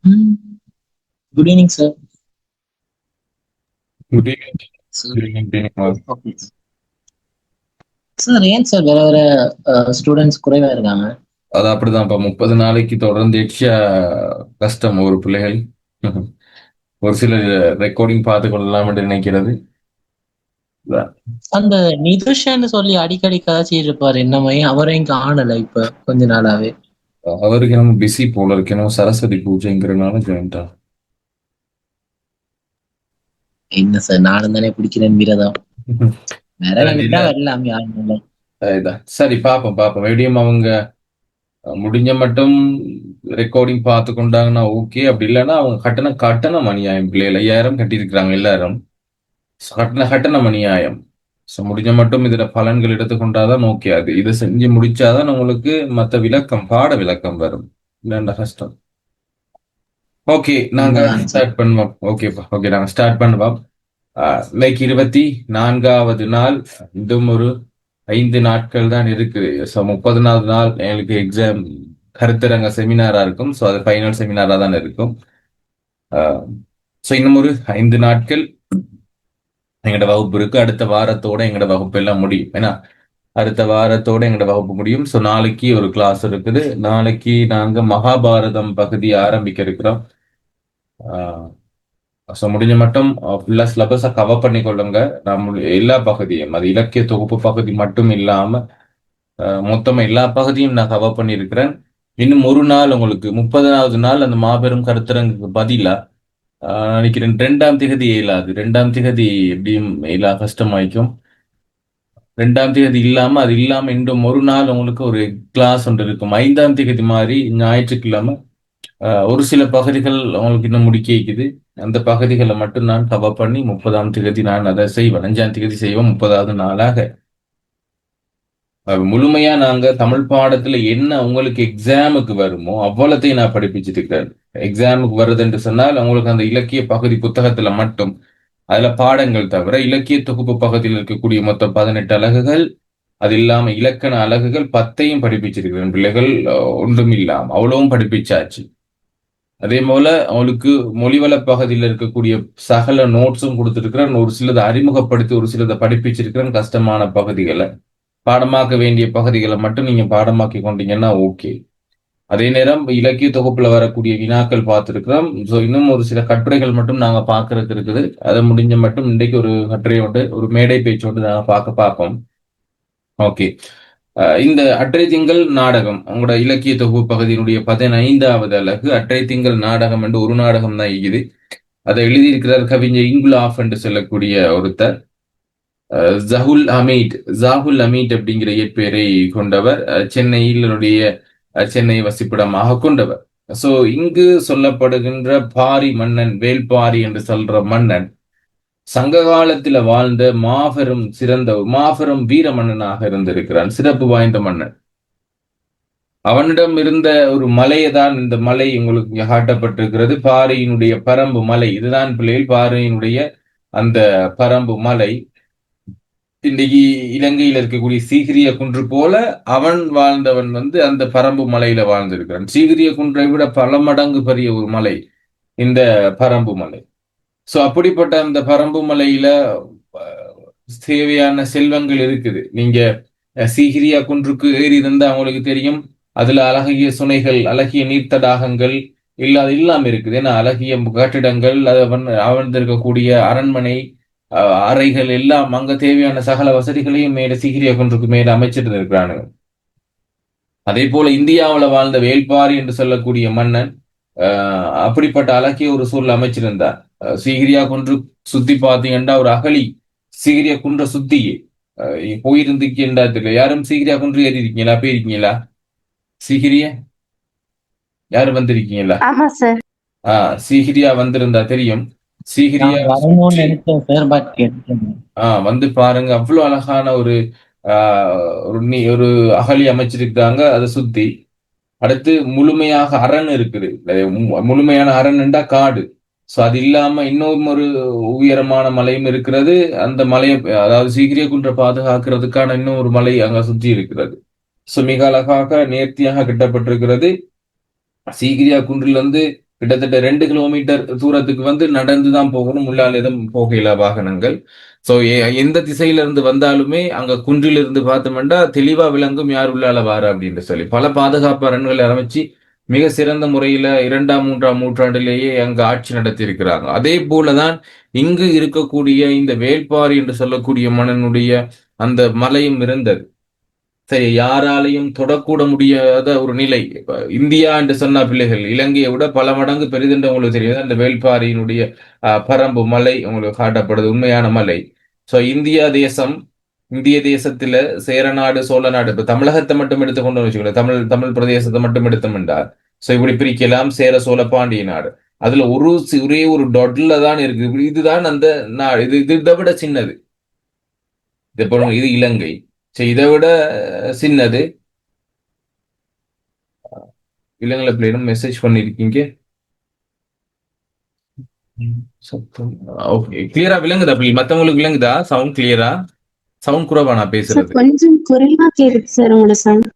Mm. Good evening, sir. Good evening. Sir, Good evening, ma'am. okay. Sir ஏன் sir வேற வேற students குறைவா இருக்காங்க? அது அப்படிதான்ப்பா. 30 நாளைக்கு தொடர்ந்து எக்ஸ்ட்ரா கஷ்டம் ஒரு பிள்ளைகள். ஒரு சிலர் ரெக்கார்டிங் பார்த்துக் கொள்ளலாம் என்று நினைக்கிறது. அதான். அந்த நிதுஷன்னு சொல்லி அடிக்கடி கதைச்சிட்டு இருப்பாரு என்னமே, அவரையும் காணல இப்ப கொஞ்ச நாளாவே. அவருக்கு நம்ம பிஸி போல இருக்கு. நம்ம சரஸ்வதி பூஜைங்கிறனால ஜாயின்டா. என்ன சார், நானும் தானே பிடிக்கிறேன் விரதம். விரதம் விட்டா இல்ல. வரலாம் யாரும் இல்லை. இதான். சரி, பார்ப்போம் பார்ப்போம். எப்படியும் அவங்க முடிஞ்ச மட்டும் ரெக்கார்டிங் பார்த்து கொண்டாங்கன்னா ஓகே. அப்படி இல்லைன்னா அவங்க கட்டணம் அநியாயம். பிள்ளைகள் 5000 கட்டியிருக்கிறாங்க எல்லாரும். கட்டணம் அநியாயம். ஸோ முடிஞ்ச மட்டும் இதுல பலன்கள் எடுத்துக்கொண்டாதான் ஓகே. அது இதை செஞ்சு முடிச்சாதான் உங்களுக்கு மத்த விளக்கம், பாட விளக்கம் வரும். இல்லைன்னா கஷ்டம். ஓகே, நாங்க உண்மைதான் சார். ஸ்டார்ட் பண்ணுவோம். ஓகேப்பா, ஓகே, நாங்க ஸ்டார்ட் பண்ணுவோம். இன்னைக்கு 24வது நாள். இன்னும் ஒரு 5 நாட்கள் தான் இருக்குது. ஸோ 30வது நாள் எங்களுக்கு எக்ஸாம், கருத்தரங்க செமினாரா இருக்கும். ஸோ அது ஃபைனல் செமினாரா தான் இருக்கும். ஸோ இன்னும் ஒரு 5 நாட்கள் எங்கட வகுப்பு இருக்கு. அடுத்த வாரத்தோட எங்கட வகுப்பு எல்லாம் முடியும். ஏன்னா அடுத்த வாரத்தோட எங்கட வகுப்பு முடியும். ஸோ நாளைக்கு ஒரு கிளாஸ் இருக்குது. நாளைக்கு நாங்க மகாபாரதம் பகுதி ஆரம்பிக்க இருக்கிறோம். ஸோ முடிஞ்ச மட்டும் ஃபுல்லா சிலபஸை கவர் பண்ணி கொள்ளுங்க. நம்ம எல்லா பகுதியும், அது இலக்கிய தொகுப்பு பகுதி மட்டும் இல்லாம மொத்தமா எல்லா பகுதியும் நான் கவர் பண்ணியிருக்கிறேன். இன்னும் ஒரு நாள் உங்களுக்கு 30வது நாள் அந்த மாபெரும் கருத்தரங்குக்கு பதிலா நினைக்கிறேன் 2ஆம் திகதி இயலாது. 2ஆம் திகதி எப்படியும் இயலா கஷ்டமாயிக்கும். 2ஆம் திகதி இல்லாம, அது இல்லாம இன்னும் ஒரு நாள் உங்களுக்கு ஒரு கிளாஸ் ஒன்று இருக்கும். 5ஆம் திகதி மாதிரி ஞாயிற்றுக்கிழமை ஒரு சில பகுதிகள் உங்களுக்கு இன்னும் முடிக்க இருக்குது. அந்த பகுதிகளை மட்டும் நான் கவர் பண்ணி 30ஆம் திகதி நான் அதை செய்வேன். 5ஆம் திகதி செய்வோம் 30வது நாளாக. முழுமையா நாங்க தமிழ் பாடத்துல என்ன உங்களுக்கு எக்ஸாமுக்கு வருமோ அவ்வளத்தையும் நான் படிப்பிச்சுட்டு இருக்கிறேன். எக்ஸாமுக்கு வருது என்று சொன்னால் உங்களுக்கு அந்த இலக்கிய பகுதி புத்தகத்துல மட்டும், அதுல பாடங்கள் தவிர இலக்கிய தொகுப்பு பகுதியில் இருக்கக்கூடிய மொத்தம் 18 அலகுகள், அது இல்லாம இலக்கண அலகுகள் 10ஐயும் படிப்பிச்சிருக்கிறேன். பிள்ளைகள் ஒன்றும் இல்லாம அவ்வளவும் படிப்பிச்சாச்சு. அதே போல அவளுக்கு மொழிவள பகுதியில் இருக்கக்கூடிய சகல நோட்ஸும் கொடுத்திருக்கிறேன். ஒரு சிலதை அறிமுகப்படுத்தி ஒரு சிலதை படிப்பிச்சிருக்கிறேன். கஷ்டமான பகுதிகளை, பாடமாக்க வேண்டிய பகுதிகளை மட்டும் நீங்க பாடமாக்கி கொண்டீங்கன்னா ஓகே. அதே நேரம் இலக்கிய தொகுப்புல வரக்கூடிய வினாக்கள் பார்த்திருக்கிறோம். ஸோ இன்னும் ஒரு சில கட்டுரைகள் மட்டும் நாங்க பார்க்கறதுக்கு இருக்குது. அதை முடிஞ்ச மட்டும் இன்றைக்கு ஒரு கட்டுரையோடு, ஒரு மேடை பேச்சோடு நாங்க பார்ப்போம். ஓகே. இந்த அற்றை திங்கள் நாடகம் உங்களோட இலக்கிய தொகுப்பு பகுதியினுடைய 15வது அலகு அற்றை திங்கள் நாடகம் என்று ஒரு நாடகம் தான் இருக்குது. அதை எழுதியிருக்கிறார் கவிஞர் இங்குலாஃப் என்று சொல்லக்கூடிய ஒருத்தர். ஜாகுல் அமீட் அப்படிங்கிற இயற்பெயரை கொண்டவர். சென்னை வசிப்பிடமாக கொண்டவர். சோ இங்கு சொல்லப்படுகின்ற பாரி மன்னன், வேல்பாரி என்று சொல்ற மன்னன் சங்க காலத்துல வாழ்ந்த மாபெரும் வீர மன்னனாக இருந்திருக்கிறான். சிறப்பு வாய்ந்த மன்னன். அவனிடம் இருந்த ஒரு மலையை தான் இந்த மலை உங்களுக்கு இங்க காட்டப்பட்டிருக்கிறது. பாரியினுடைய பரம்பு மலை இதுதான் பிள்ளைகள். பாரியினுடைய அந்த பரம்பு மலை இன்னைக்கு இலங்கையில் இருக்கக்கூடிய சீகிரிய குன்று போல அவன் வாழ்ந்தவன் அந்த பரம்பு மலையில வாழ்ந்திருக்கிறான். சீகிரிய குன்றை விட பல மடங்கு பெரிய ஒரு மலை இந்த பரம்பு மலை. சோ அப்படிப்பட்ட அந்த பரம்பு மலையில தேவையான செல்வங்கள் இருக்குது. நீங்க சீகிரியா குன்றுக்கு ஏறி இருந்தா அவங்களுக்கு தெரியும். அதுல அழகிய சுனைகள், அழகிய நீர்த்தடாகங்கள் இல்லாம இருக்குது. ஏன்னா அழகிய கட்டிடங்கள், அமர்ந்திருக்கக்கூடிய அரண்மனை, அறைகள் எல்லாம் அங்க தேவையான சகல வசதிகளையும் மேல சீகிரியா குன்றுக்கு மேல அமைச்சிட்டு இருக்கிறானுங்க. அதே போல இந்தியாவுல வாழ்ந்த வேல்பாரி என்று சொல்லக்கூடிய மன்னன் அப்படிப்பட்ட அழகிய ஒரு சூழல் அமைச்சிருந்தார். சீகிரியா குன்று சுத்தி பார்த்தீங்கன்னா ஒரு அகழி சீகிரியா குன்ற சுத்தி போயிருந்துக்கின்றா தெரியல. யாரும் சீகிரியா குன்று ஏறி இருக்கீங்களா? போயிருக்கீங்களா? சீகிரியா யாரும் வந்திருக்கீங்களா? ஆமா சார். சீகிரியா வந்திருந்தா தெரியும். சீகிரியா நான் வரணும்னு சுற்றி நினைச்சேன் சார், பட் கேட்டேன். வந்து பாருங்க. அவ்வளவு அழகான ஒரு ஒரு அகழி அமைச்சிருக்காங்க அதை சுத்தி. அடுத்து முழுமையாக அரண் இருக்குது. முழுமையான அரண்ண்டா காடு. சோ அது இல்லாம இன்னும் ஒரு உயரமான மலையும் இருக்கிறது. அந்த மலையை, அதாவது சீகிரிய குன்றை பாதுகாக்கிறதுக்கான இன்னும் ஒரு மலை அங்க சுற்றி இருக்கிறது. சோ மிக அழகாக நேர்த்தியாக கட்டப்பட்டிருக்கிறது. சீகிரியா குன்றிலிருந்து கிட்டத்தட்ட 2 கிலோமீட்டர் தூரத்துக்கு வந்து நடந்துதான் போகணும். உள்ளால எதுவும் போகையில வாகனங்கள். சோ எந்த திசையில இருந்து வந்தாலுமே அங்க குன்றிலிருந்து பார்த்தோம்னா தெளிவா விளங்கும் யார் உள்ளால வாரா அப்படின்னு சொல்லி பல பாதுகாப்பு அரண்களை அமைச்சு மிக சிறந்த முறையில 2ஆம் 3ஆம் நூற்றாண்டிலேயே அங்கு ஆட்சி நடத்தி இருக்கிறாங்க. அதே போலதான் இங்கு இருக்கக்கூடிய இந்த வேள்பாரி என்று சொல்லக்கூடிய மன்னனுடைய அந்த மலையும் இருந்தது. சரி, யாராலையும் தொடக்கூட முடியாத ஒரு நிலை. இப்ப இந்தியா என்று சொன்ன பிள்ளைகள் இலங்கையை விட பல மடங்கு பெரிதென்று உங்களுக்கு தெரியும். அந்த வேள்பாரியினுடைய பரம்பு மலை உங்களுக்கு காட்டப்படுது, உண்மையான மலை. சோ இந்திய தேசத்துல சேரநாடு சோழநாடு இப்ப தமிழகத்தை மட்டும் எடுத்துக்கொண்டு வச்சுக்கோங்க, தமிழ் தமிழ் பிரதேசத்தை மட்டும் எடுத்தோம் என்றால் சோ இப்படி பிரிக்கலாம் சேர சோழ பாண்டிய நாடு. அதுல ஒரே ஒரு டொட்ல தான் இருக்கு. இதுதான் அந்த நாடு. இது இதை விட சின்னது. இது இலங்கை. சரி, இதை விட சின்னது. இளங்கலை பிள்ளையிடம் மெசேஜ் பண்ணிருக்கீங்க. ஓகே, கிளியரா விளங்குதா பிள்ளை? மத்தவங்களுக்கு விளங்குதா? சவுண்ட் கிளியரா? சவுண்ட் குறைவா நான் சார் பேசுறது? கொஞ்சம் குறைவா கேக்குது சார் உங்களோட சவுண்ட்.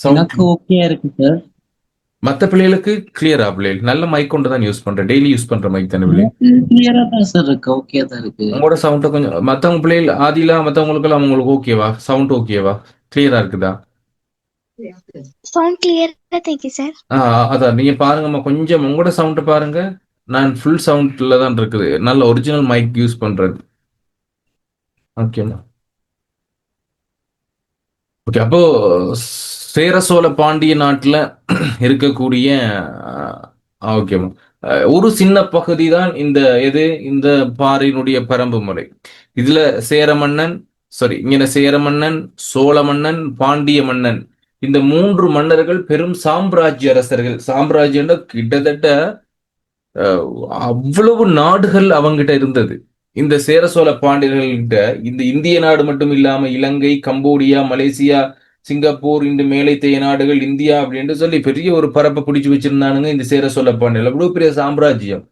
சவுண்ட் எனக்கு ஓகே இருக்கு சார். மத்த பிள்ளைகளுக்கு கிளியரா? பிள்ளைகள் நல்ல மைக் கொண்டு தான் யூஸ் பண்றேன், டெய்லி யூஸ் பண்ற மைக் தானே பிள்ளை. கிளியரா தான் சார் இருக்கு, ஓகே தான் இருக்கு. உங்களோட சவுண்ட கொஞ்சம் மத்தவங்க பிள்ளைகள் ஆதிலா மத்தவங்களுக்கு எல்லாம் உங்களுக்கு ஓகேவா? சவுண்ட் ஓகேவா? கிளியரா இருக்குதா? சவுண்ட் கிளியரா தேக்கி சார். அதான் நீங்க பாருங்கம்மா, கொஞ்சம் உங்களோட சவுண்ட் பாருங்க. நான் ஃபுல் சவுண்ட்ல தான் இருக்குது, நல்ல ஒரிஜினல் மைக் யூஸ் பண்றது. ஓகேம்மா. ஓகே, அப்போ சேர சோழ பாண்டிய நாட்டுல இருக்கக்கூடிய ஓகேம்மா, ஒரு சின்ன பகுதி தான் இந்த பாரினுடைய பரம்பு மலை. இதுல சேர மன்னன், இங்க சேர மன்னன், சோழ மன்னன், பாண்டிய மன்னன், இந்த 3 மன்னர்கள் பெரும் சாம்ராஜ்ய அரசர்கள். சாம்ராஜ்யம் கிட்டத்தட்ட அவ்வளவு நாடுகள் அவங்கிட்ட இருந்தது. இந்த சேர சோழ பாண்டியர்கள்கிட்ட இந்த இந்திய நாடு மட்டும் இல்லாம இலங்கை, கம்போடியா, மலேசியா, சிங்கப்பூர், இந்த மேலைத்தைய நாடுகள், இந்தியா அப்படின்னு சொல்லி பெரிய ஒரு பரப்பை பிடிச்சு வச்சிருந்தானுங்க இந்த சேர சோழ பாண்டியர்கள். அவ்வளவு பெரிய சாம்ராஜ்யம்.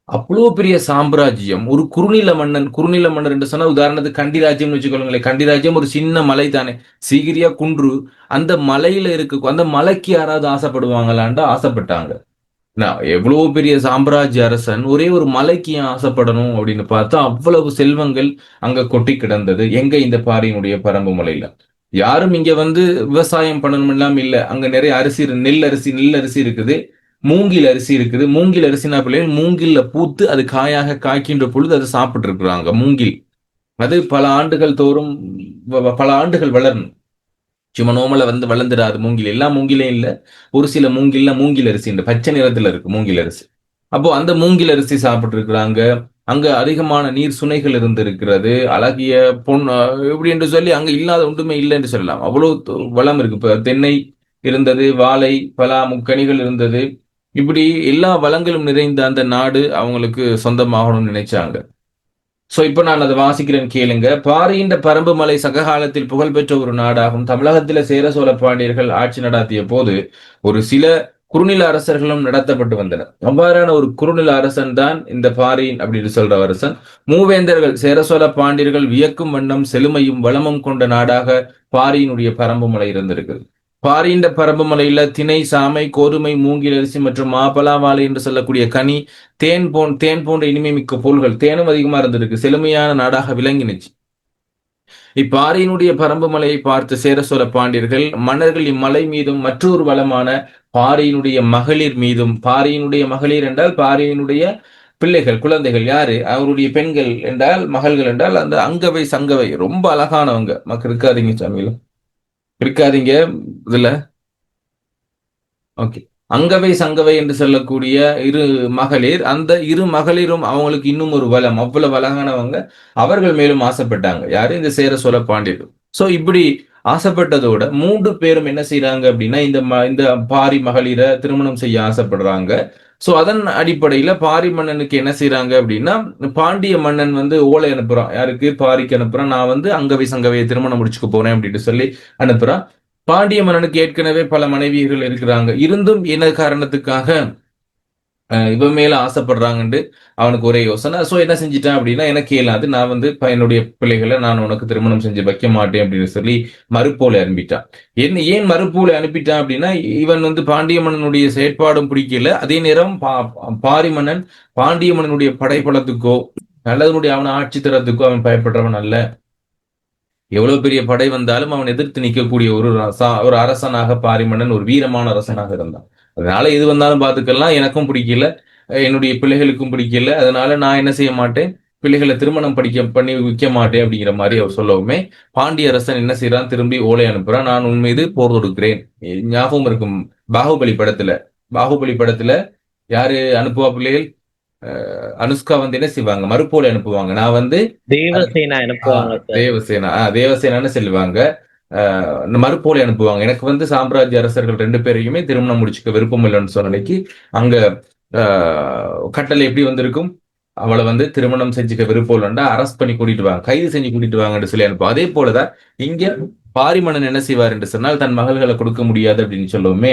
அவ்வளவு பெரிய சாம்ராஜ்யம். ஒரு குறுநில மன்னர் என்று சொன்னா உதாரணத்துக்கு கண்டி ராஜ்யம் வச்சுக்கொள்ளுங்களேன். கண்டி ராஜ்யம் ஒரு சின்ன மலை தானே, சீகிரியா குன்று. அந்த மலையில அந்த மலைக்கு யாராவது ஆசைப்படுவாங்களான்டா? ஆசைப்பட்டாங்க. எவ்வளவு பெரிய சாம்ராஜ்ய அரசன் ஒரே ஒரு மலைக்கு ஏன் ஆசைப்படணும் அப்படின்னு பார்த்தா அவ்வளவு செல்வங்கள் அங்க கொட்டி கிடந்தது. எங்க? இந்த பாரியினுடைய பரம்பு மலையில. யாரும் இங்க வந்து விவசாயம் பண்ணணும் எல்லாம் இல்ல. அங்க நிறைய அரிசி, நெல் அரிசி இருக்குது, மூங்கில் அரிசி இருக்குது. மூங்கில் அரிசினா பிள்ளைகள் மூங்கில்ல பூத்து அது காய்க்கின்ற பொழுது அதை சாப்பிட்டு இருக்கிறாங்க. மூங்கில் அது பல ஆண்டுகள் தோறும் பல ஆண்டுகள் வளரணும். சும்மா நோமல வந்து வளர்ந்துடாது மூங்கில். எல்லா மூங்கிலையும் இல்ல, ஒரு சில மூங்கில் அரிசி பச்சை நிறத்துல இருக்கு மூங்கில் அரிசி. அப்போ அந்த மூங்கில் அரிசி சாப்பிட்டு இருக்கிறாங்க. அங்க அதிகமான நீர் சுனைகள் இருக்கிறது. அழகிய இப்படி என்று சொல்லி அங்க இல்லாத ஒன்றுமே இல்லை என்று சொல்லலாம். அவ்வளவு வளம் இருக்கு. இப்ப தென்னை இருந்தது, வாழை, பலா, முக்கணிகள் இருந்தது. இப்படி எல்லா வளங்களும் நிறைந்த அந்த நாடு அவங்களுக்கு சொந்தமாகணும்னு நினைச்சாங்க. சோ இப்ப நான் அதை வாசிக்கிறேன், கேளுங்க. பாரியின் பரம்பு மலை சககாலத்தில் புகழ்பெற்ற ஒரு நாடாகும். தமிழகத்தில சேர சோழ பாண்டியர்கள் ஆட்சி நடாத்திய போது ஒரு சில குறுநில அரசர்களும் நடத்தப்பட்டு வந்தனர். அவ்வாறான ஒரு குறுநில அரசன் தான் இந்த பாரியின் அப்படின்னு சொல்ற அரசன். மூவேந்தர்கள் சேர சோழ பாண்டியர்கள் வியக்கும் வண்ணம் செழுமையும் வளமும் கொண்ட நாடாக பாரியினுடைய பரம்பு மலை இருந்திருக்கு. பாரியின் பரம்பு மலையில திணை, சாமை, கோதுமை, மூங்கில் அரிசி மற்றும் மாப்பலா, வாழை என்று சொல்லக்கூடிய கனி, தேன் போன்ற இனிமை மிக்க பொருள்கள், தேனும் அதிகமா இருந்திருக்கு. செழுமையான நாடாக விளங்கினுச்சு. இப்பாரியினுடைய பரம்பு மலையை பார்த்து சேர சோழ பாண்டியர்கள் மன்னர்கள் இம்மலை மீதும் மற்றொரு வளமான பாரியினுடைய மகளிர் மீதும், பாரியினுடைய மகளிர் என்றால் பாரியினுடைய பிள்ளைகள், குழந்தைகள். யாரு? அவருடைய பெண்கள் என்றால் மகள்கள் என்றால் அந்த அங்கவை சங்கவை, ரொம்ப அழகானவங்க. மக்கள் இருக்காதீங்க சாமியில, இருக்காதீங்க இதுல. ஓகே, அங்கவை சங்கவை என்று சொல்லக்கூடிய இரு மகளிர். அந்த இரு மகளிரும் அவங்களுக்கு இன்னும் ஒரு வளம், அவ்வளவு அழகானவங்க. அவர்கள் மேலும் ஆசைப்பட்டாங்க. யாரு? இந்த சேர சோழ பாண்டியர்கள். சோ இப்படி ஆசைப்பட்டதோட 3 பேரும் என்ன செய்யறாங்க அப்படின்னா இந்த பாரி மகளிரை திருமணம் செய்ய ஆசைப்படுறாங்க. சோ அதன் அடிப்படையில பாரி மன்னனுக்கு என்ன செய்யறாங்க அப்படின்னா பாண்டிய மன்னன் வந்து ஓலை அனுப்புறான். யாருக்கு? பாரிக்கு அனுப்புறான். நான் வந்து அங்கவை சங்கவையை திருமணம் முடிச்சுக்க போறேன் அப்படின்னு சொல்லி அனுப்புறான். பாண்டிய மன்னனுக்கு ஏற்கனவே பல மனைவியர்கள் இருக்கிறாங்க. இருந்தும் என்ன காரணத்துக்காக இவன் மேல ஆசைப்படுறாங்கன்ட்டு அவனுக்கு ஒரே யோசனை. சோ என்ன செஞ்சிட்டான் அப்படின்னா, எனக்கு இயலாது, நான் வந்து என்னுடைய பிள்ளைகளை நான் உனக்கு திருமணம் செஞ்சு வைக்க மாட்டேன் அப்படின்னு சொல்லி மறுப்போலை அனுப்பிட்டான். ஏன் மறுப்போலை அனுப்பிட்டான் அப்படின்னா, இவன் வந்து பாண்டிய மன்னனுடைய செயற்பாடும் பிடிக்கல. அதே நேரம் பாரி மன்னன் பாண்டிய மன்னனுடைய படைபலத்துக்கோ அல்லது அவன் ஆட்சி தரத்துக்கோ அவன் பயப்படுறவன் அல்ல. எவ்வளவு பெரிய படை வந்தாலும் அவன் எதிர்த்து நிற்கக்கூடிய ஒரு அரசனாக பாரிமன்னன் ஒரு வீரமான அரசனாக இருந்தான். அதனால எது வந்தாலும் பார்த்துக்கலாம், எனக்கும் பிடிக்கல, என்னுடைய பிள்ளைகளுக்கும் பிடிக்கல, அதனால நான் என்ன செய்ய மாட்டேன், பிள்ளைகளை திருமணம் பண்ணி வைக்க மாட்டேன் அப்படிங்கிற மாதிரி அவர் சொல்லவுமே பாண்டிய அரசன் என்ன செய்யறான், திரும்பி ஓலை அனுப்புறான், நான் உன் மீது போர் தொடுக்கிறேன். ஞாபகம் இருக்கும் பாகுபலி படத்துல யாரு அனுப்புவா பிள்ளைகள், அனுஷ்கா வந்து என்ன செய்வாங்க, மறுப்போலை அனுப்புவாங்க. நான் வந்து தேவசேனா அனுப்புவாங்க. தேவசேனான்னு சொல்லுவாங்க, மறுப்போலை அனுப்புவாங்க. எனக்கு வந்து சாம்ராஜ்ய அரசர்கள் 2 பேரையுமே திருமணம் முடிச்சுக்க விருப்பம் இல்லைன்னு சொன்னனைக்கு அங்க கட்டளை எப்படி வந்திருக்கும், அவளை வந்து திருமணம் செஞ்சுக்க விருப்பம் இல்லைன்னா அரெஸ்ட் பண்ணி கூட்டிட்டு வாங்க, கைது செஞ்சு கூட்டிட்டு வாங்கன்னு சொல்லி அனுப்புவோம். அதே போலதான் இங்க பாரிமன்னன் என்ன செய்வார் என்று சொன்னால், தன் மகள்களை கொடுக்க முடியாது அப்படின்னு சொல்லுவோமே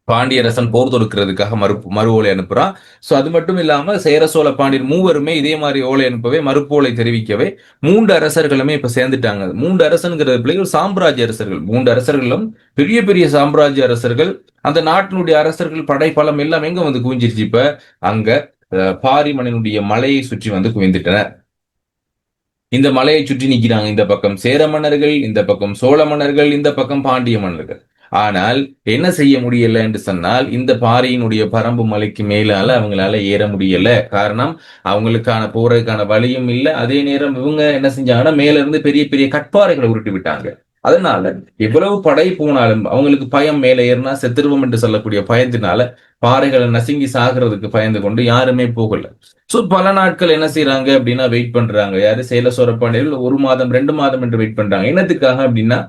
பாண்டியரசன் போர் தொடுக்கிறதுக்காக மறு ஓலை அனுப்புறான். சோ அது மட்டும் இல்லாம சேர சோழ பாண்டியர் மூவருமே இதே மாதிரி ஓலை அனுப்பவே மறுப்போலை தெரிவிக்கவே 3 அரசர்களுமே இப்ப சேர்ந்துட்டாங்க. 3 அரசன்கிற பிள்ளைகள் சாம்ராஜ்ய அரசர்கள், 3 அரசர்களும் பெரிய பெரிய சாம்ராஜ்ய அரசர்கள். அந்த நாட்டினுடைய அரசர்கள் படைப்பலம் எல்லாம் எங்க வந்து குவிஞ்சிருச்சு, இப்ப அங்க பாரிமன்னனுடைய மலையை சுற்றி வந்து குவிந்துட்டனர். இந்த மலையை சுற்றி நிற்கிறாங்க, இந்த பக்கம் சேர மன்னர்கள், இந்த பக்கம் சோழ மன்னர்கள், இந்த பக்கம் பாண்டிய மன்னர்கள். ஆனால் என்ன செய்ய முடியல என்று சொன்னால், இந்த பாறையினுடைய பரம்பு மலைக்கு மேலால அவங்களால ஏற முடியல. காரணம், அவங்களுக்கான போறதுக்கான வழியும் இல்லை. அதே நேரம் இவங்க என்ன செஞ்சாங்கன்னா, மேல இருந்து பெரிய பெரிய கட்பாறைகளை உருட்டி விட்டாங்க. அதனால எவ்வளவு படை போனாலும் அவங்களுக்கு பயம், மேல ஏறினா செத்துருவோம் என்று சொல்லக்கூடிய பயத்தினால பாறைகளை நசுங்கி சாகிறதுக்கு பயந்து கொண்டு யாருமே போகல. சோ பல நாட்கள் என்ன செய்யறாங்க அப்படின்னா, வெயிட் பண்றாங்க. யாரு, சேல சோழ பாண்டியர்கள் 1 மாதம் 2 மாதம் என்று வெயிட் பண்றாங்க. என்னத்துக்காக அப்படின்னா,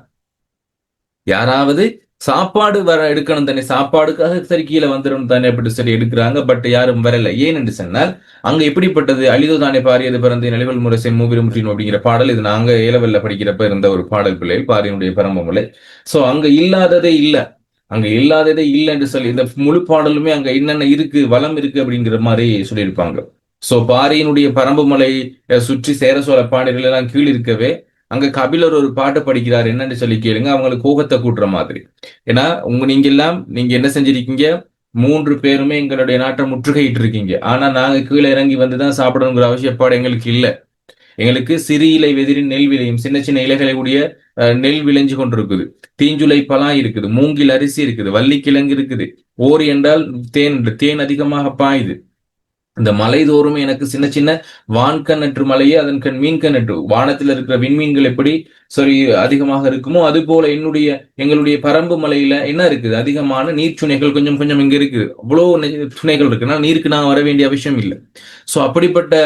யாராவது சாப்பாடு எடுக்கணும் தானே, சாப்பாடுக்காக சரி கீழே வந்துடும் தானே அப்படி சரி எடுக்கிறாங்க. பட் யாரும் வரல. ஏன் என்று சொன்னால், அங்க எப்படிப்பட்டது, அழிதோ தானே பாரியது பிறந்து நிலவல் முரசை மூவிலும் முற்றினும் அப்படிங்கிற பாடல், இது நாங்க ஏலவல்ல படிக்கிறப்ப இருந்த ஒரு பாடல் பிள்ளைகள், பாரியினுடைய பரம்பமலை. சோ அங்க இல்லாததே இல்லை என்று சொல்லி இந்த முழு பாடலுமே அங்க என்னென்ன இருக்கு, வளம் இருக்கு அப்படிங்கிற மாதிரி சொல்லியிருப்பாங்க. சோ பாரியினுடைய பரம்புமலை சுற்றி சேர சோழ பாண்டியர்கள் எல்லாம் கீழ் இருக்கவே அங்க கபிலர் ஒரு பாட்டு படிக்கிறார். என்னன்னு சொல்லி கேளுங்க, அவங்களுக்கு கோபத்தை கூட்டுற மாதிரி. ஏன்னா நீங்க என்ன செஞ்சிருக்கீங்க, 3 பேருமே எங்களுடைய நாட்டை முற்றுகையிட்டு இருக்கீங்க. ஆனா நாங்க கீழே இறங்கி வந்துதான் சாப்பிடணுங்கிற அவசியப்பாடு எங்களுக்கு இல்ல. எங்களுக்கு சிறு இலை வெதிரின் நெல் விளையும், சின்ன சின்ன இலைகளை உடைய நெல் விளைஞ்சு கொண்டிருக்குது, தீஞ்சுளை பழம் இருக்குது, மூங்கில் அரிசி இருக்குது, வள்ளிக்கிழங்கு இருக்குது, ஓரி என்றால் தேன் அதிகமாக பாயுது. இந்த மலை தோறுமே எனக்கு சின்ன சின்ன வான்கண்ணற்று மலையே அதன் கண் மீன்கண்ணற்று, வானத்தில் இருக்கிற விண்மீன்கள் எப்படி அதிகமாக இருக்குமோ அது போல எங்களுடைய பரம்பு மலையில என்ன இருக்குது, அதிகமான நீர்ச்சுனைகள் கொஞ்சம் கொஞ்சம் இங்க இருக்குது. அவ்வளவு சுனைகள் இருக்குன்னா நீருக்கு நான் வர வேண்டிய அவசியம் இல்லை. சோ அப்படிப்பட்ட